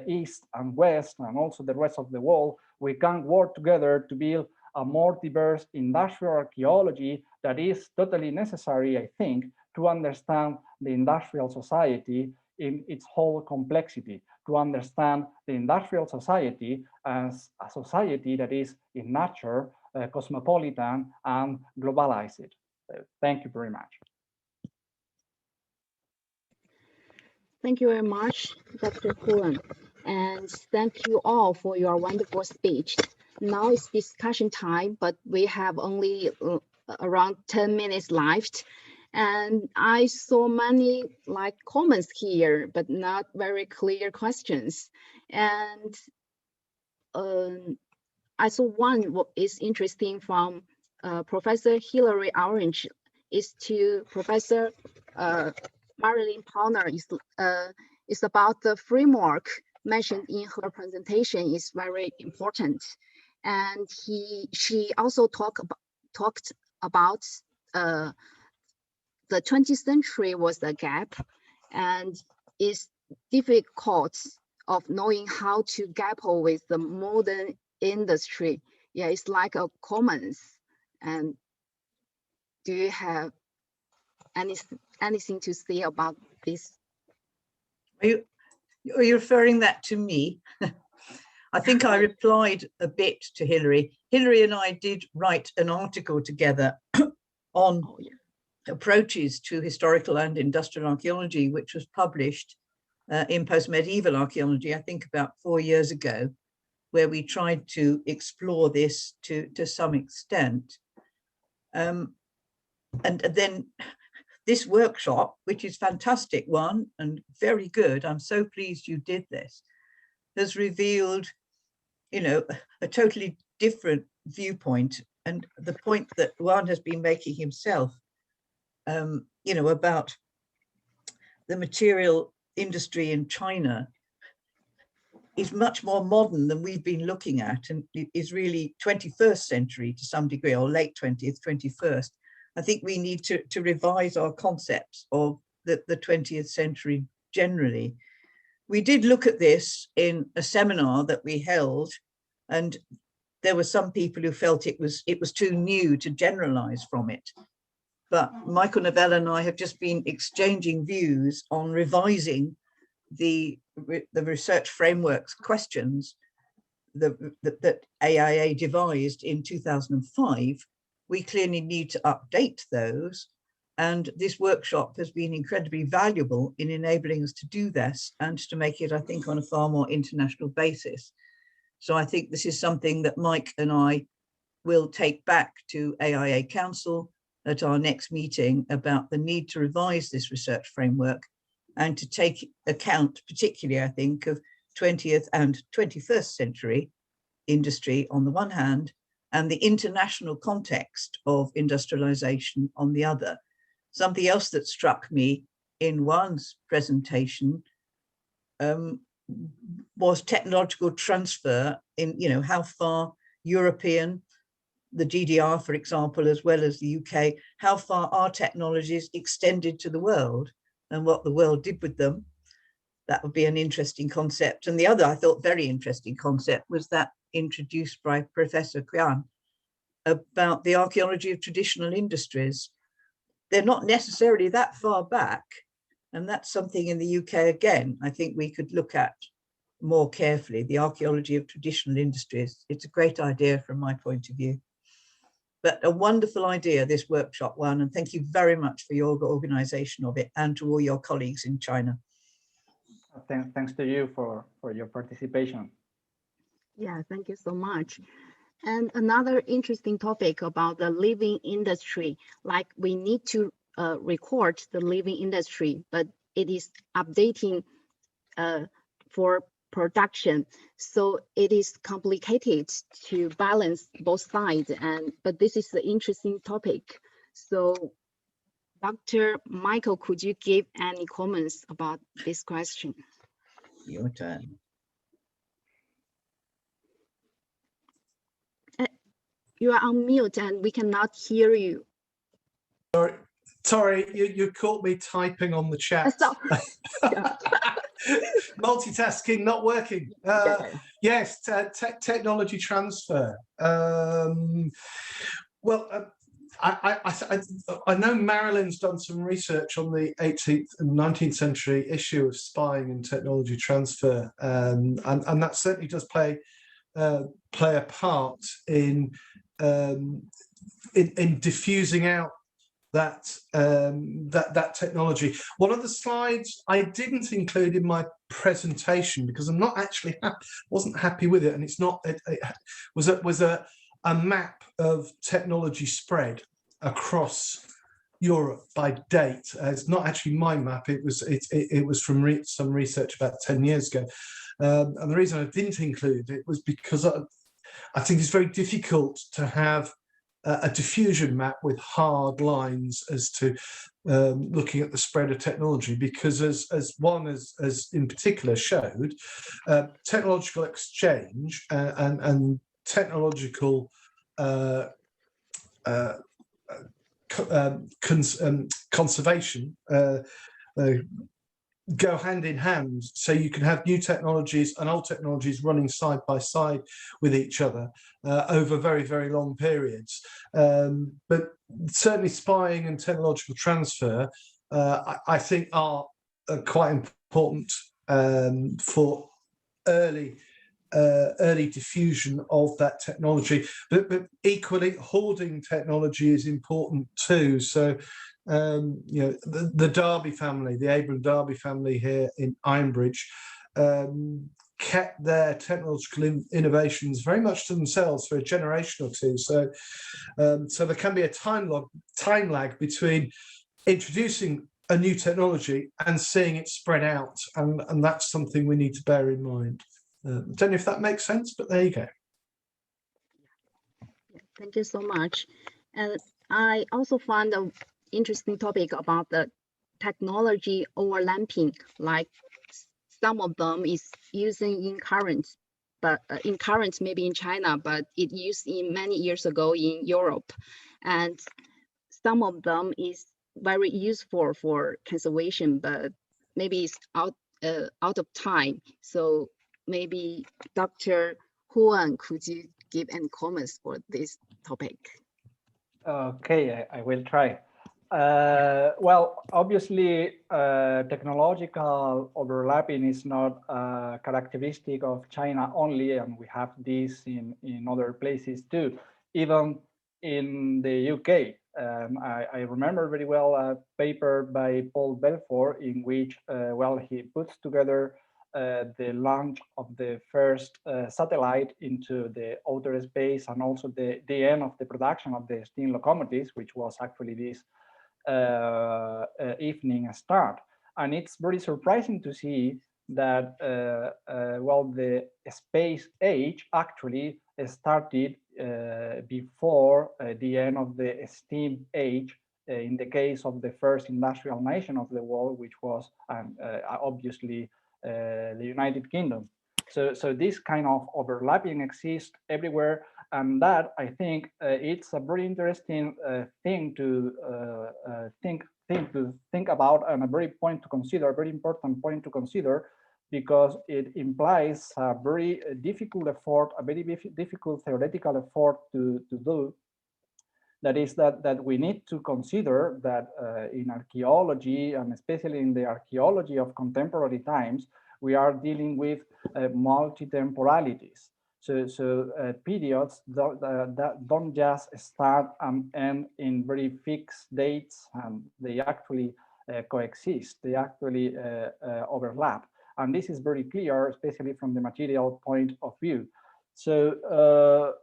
East and West, and also the rest of the world, we can work together to build a more diverse industrial archaeology that is totally necessary, I think, to understand the industrial society in its whole complexity, to understand the industrial society as a society that is in nature cosmopolitan and globalized. So thank you very much. Thank you very much, Dr. Huan, and thank you all for your wonderful speech. Now it's discussion time, but we have only around 10 minutes left. And I saw many comments here, but not very clear questions. And I saw one what is interesting from Professor Hilary Orange is to Professor Marilyn Palmer is about the framework mentioned in her presentation is very important. And she also talked about the 20th century was a gap, and it's difficult of knowing how to grapple with the modern industry. Yeah, it's like a commons. And do you have anything to say about this? Are you referring that to me? I think I replied a bit to Hilary. Hilary and I did write an article together on approaches to historical and industrial archaeology, which was published in post-medieval archaeology, I think about 4 years ago, where we tried to explore this to some extent. And then this workshop, which is fantastic one and very good, I'm so pleased you did this, has revealed, you know, a totally different viewpoint. And the point that Juan has been making himself, you know, about the material industry in China is much more modern than we've been looking at, and is really 21st century to some degree, or late 20th, 21st. I think we need to revise our concepts of the 20th century generally. We did look at this in a seminar that we held, and there were some people who felt it was too new to generalize from it. But Michael Nevell and I have just been exchanging views on revising the research frameworks questions that AIA devised in 2005. We clearly need to update those. And this workshop has been incredibly valuable in enabling us to do this and to make it, I think, on a far more international basis. So I think this is something that Mike and I will take back to AIA Council at our next meeting about the need to revise this research framework and to take account, particularly, I think, of 20th and 21st century industry on the one hand, and the international context of industrialization on the other. Something else that struck me in Juan's presentation was technological transfer in, you know, how far European, the GDR, for example, as well as the UK, how far our technologies extended to the world and what the world did with them. That would be an interesting concept. And the other, I thought, very interesting concept was that introduced by Professor Qian about the archaeology of traditional industries. They're not necessarily that far back. And that's something in the UK, again, I think we could look at more carefully, the archaeology of traditional industries. It's a great idea from my point of view. But a wonderful idea, this workshop one, and thank you very much for your organization of it and to all your colleagues in China. Thanks to you for your participation. Yeah, thank you so much. And another interesting topic about the living industry, like we need to record the living industry, but it is updating for production. So it is complicated to balance both sides, but this is the interesting topic. So Dr. Michael, could you give any comments about this question? Your turn. You are on mute and we cannot hear you. Sorry, you caught me typing on the chat. Multitasking not working. Yes, technology transfer. Well, I know Marilyn's done some research on the 18th and 19th century issue of spying and technology transfer, and that certainly does play a part in diffusing out that technology. One of the slides I didn't include in my presentation because I'm not actually wasn't happy with it, and it's not. It was a map of technology spread across Europe by date. It's not actually my map. It was from some research about 10 years ago, and the reason I didn't include it was because I think it's very difficult to have a diffusion map with hard lines as to looking at the spread of technology, because as one as in particular showed, technological exchange and technological conservation go hand in hand. So you can have new technologies and old technologies running side by side with each other over very, very long periods. But certainly spying and technological transfer, I think, are quite important for early early diffusion of that technology. But equally, hoarding technology is important too. So, you know, the Derby family, the Abram Derby family here in Ironbridge, kept their technological innovations very much to themselves for a generation or two. So, so there can be a time lag between introducing a new technology and seeing it spread out, and that's something we need to bear in mind. I don't know if that makes sense, but there you go. Thank you so much. And I also found an interesting topic about the technology overlapping, like some of them is using in current, but in current maybe in China, but it used in many years ago in Europe. And some of them is very useful for conservation, but maybe it's out of time. So maybe Dr. Juan, could you give any comments for this topic? Okay, I will try. Well, obviously, technological overlapping is not a characteristic of China only, and we have this in other places too, even in the UK. I remember very well a paper by Paul Belfort in which, well, he puts together the launch of the first satellite into the outer space, and also the end of the production of the steam locomotives, which was actually this evening start. And it's very surprising to see that, well, the space age actually started before the end of the steam age, in the case of the first industrial nation of the world, which was obviously the United Kingdom. So this kind of overlapping exists everywhere, and that, I think, it's a very interesting thing to think about, and a very important point to consider, because it implies a very difficult effort, a very difficult theoretical effort to do. That is that we need to consider that in archaeology, and especially in the archaeology of contemporary times, we are dealing with multi-temporalities. So periods that don't just start and end in very fixed dates, and they actually coexist, they actually overlap. And this is very clear, especially from the material point of view. So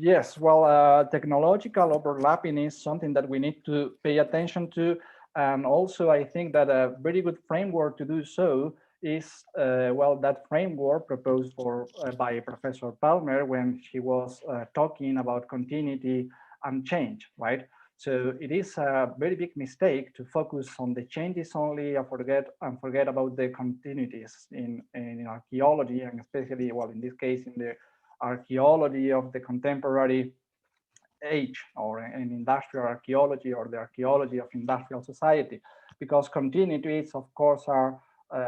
yes, well, technological overlapping is something that we need to pay attention to. And also, I think that a very good framework to do so is, well, that framework proposed by Professor Palmer when she was talking about continuity and change, right? So it is a very big mistake to focus on the changes only and forget about the continuities in archaeology, and especially, well, in this case, in the archaeology of the contemporary age, or in industrial archaeology, or the archaeology of industrial society, because continuities, of course, are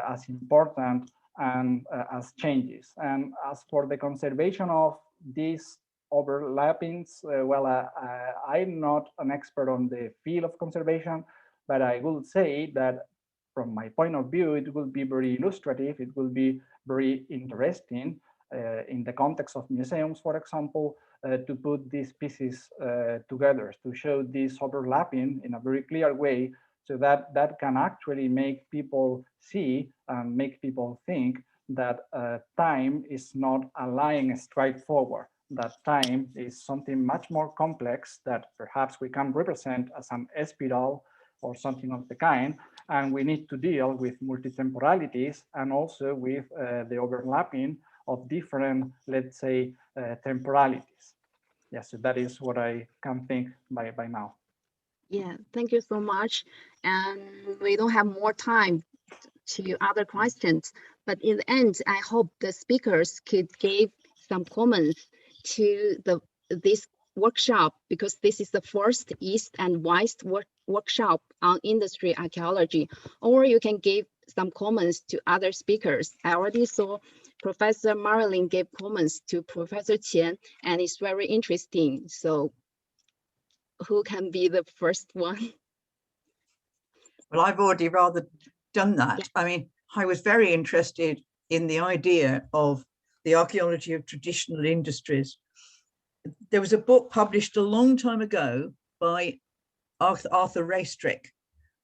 as important and as changes. And as for the conservation of these overlappings, well, I'm not an expert on the field of conservation, but I will say that from my point of view, it will be very illustrative, it will be very interesting in the context of museums, for example, to put these pieces together, to show this overlapping in a very clear way, so that can actually make people see and make people think that time is not a line straight forward, that time is something much more complex that perhaps we can represent as an espiral or something of the kind, and we need to deal with multitemporalities and also with the overlapping of different, let's say, temporalities. Yes, so that is what I can think by now. Yeah, thank you so much. And we don't have more time to other questions, but in the end, I hope the speakers could give some comments to this workshop, because this is the first East and West workshop on industry archaeology, or you can give some comments to other speakers. I already saw Professor Marilyn gave comments to Professor Qian, and it's very interesting. So who can be the first one? Well, I've already rather done that. Yeah. I mean, I was very interested in the idea of the archaeology of traditional industries. There was a book published a long time ago by Arthur Raystrick,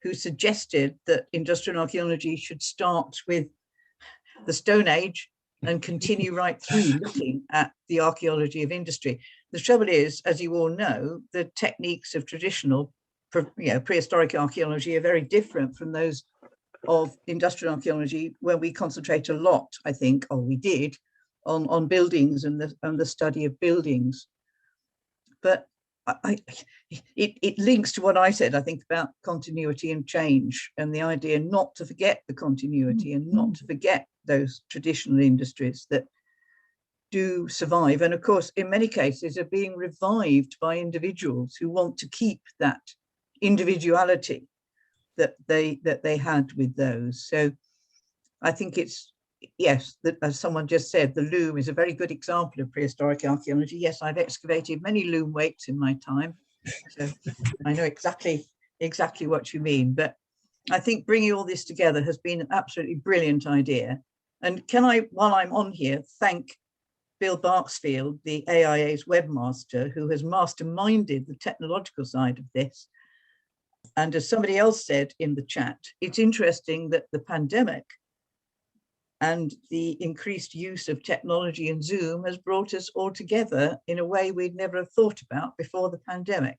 who suggested that industrial archaeology should start with the Stone Age and continue right through looking at the archaeology of industry. The trouble is, as you all know, the techniques of traditional, prehistoric archaeology are very different from those of industrial archaeology, where we concentrate a lot, I think, or we did, on buildings and the study of buildings. But it links to what I said, I think, about continuity and change, and the idea not to forget the continuity and not to forget those traditional industries that do survive. And of course, in many cases are being revived by individuals who want to keep that individuality that they had with those. So I think it's, yes, that, as someone just said, the loom is a very good example of prehistoric archaeology. Yes, I've excavated many loom weights in my time, so I know exactly what you mean. But I think bringing all this together has been an absolutely brilliant idea. And can I, while I'm on here, thank Bill Barksfield, the AIA's webmaster, who has masterminded the technological side of this. And as somebody else said in the chat, it's interesting that the pandemic and the increased use of technology and Zoom has brought us all together in a way we'd never have thought about before the pandemic.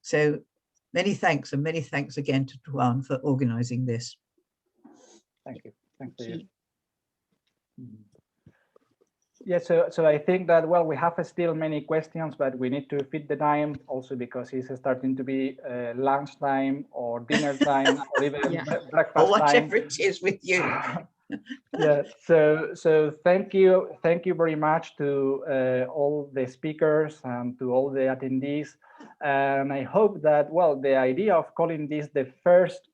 So many thanks, and many thanks again to Juan for organizing this. Thank you. Thanks to you. Yeah, so I think that, well, we have still many questions, but we need to fit the time also because it's starting to be lunch time or dinner time or even breakfast or whatever time. It is with you. Yeah, so thank you very much to all the speakers and to all the attendees. And I hope that, well, the idea of calling this the first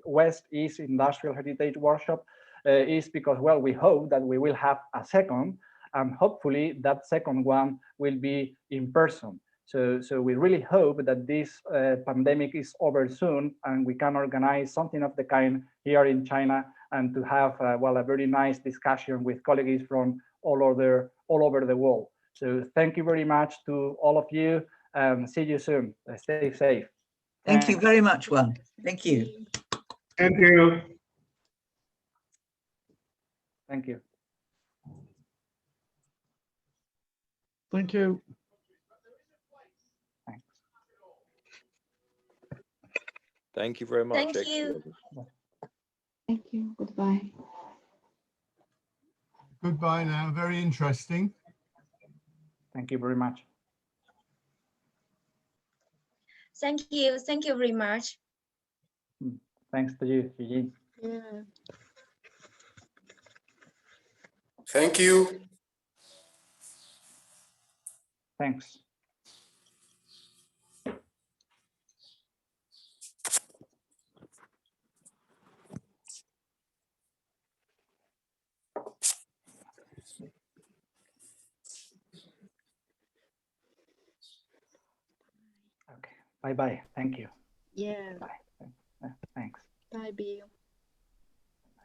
West East Industrial Heritage Workshop is because, well, we hope that we will have a second, and hopefully that second one will be in person. So we really hope that this pandemic is over soon and we can organize something of the kind here in China and to have, well, a very nice discussion with colleagues from all over the world. So thank you very much to all of you, and see you soon. Stay safe. Thank you very much, Juan. Thank you. Thank you. Thank you. Thank you. Thanks. Thank you very much. Thank Excellent. you. Thank you. Goodbye. Goodbye now. Very interesting. Thank you very much. Thank you. Thank you very much. Thanks to you, Eugene. Yeah. Thank you. Thanks. Okay. Bye-bye. Thank you. Yeah. Bye. Thanks. Bye, Bill.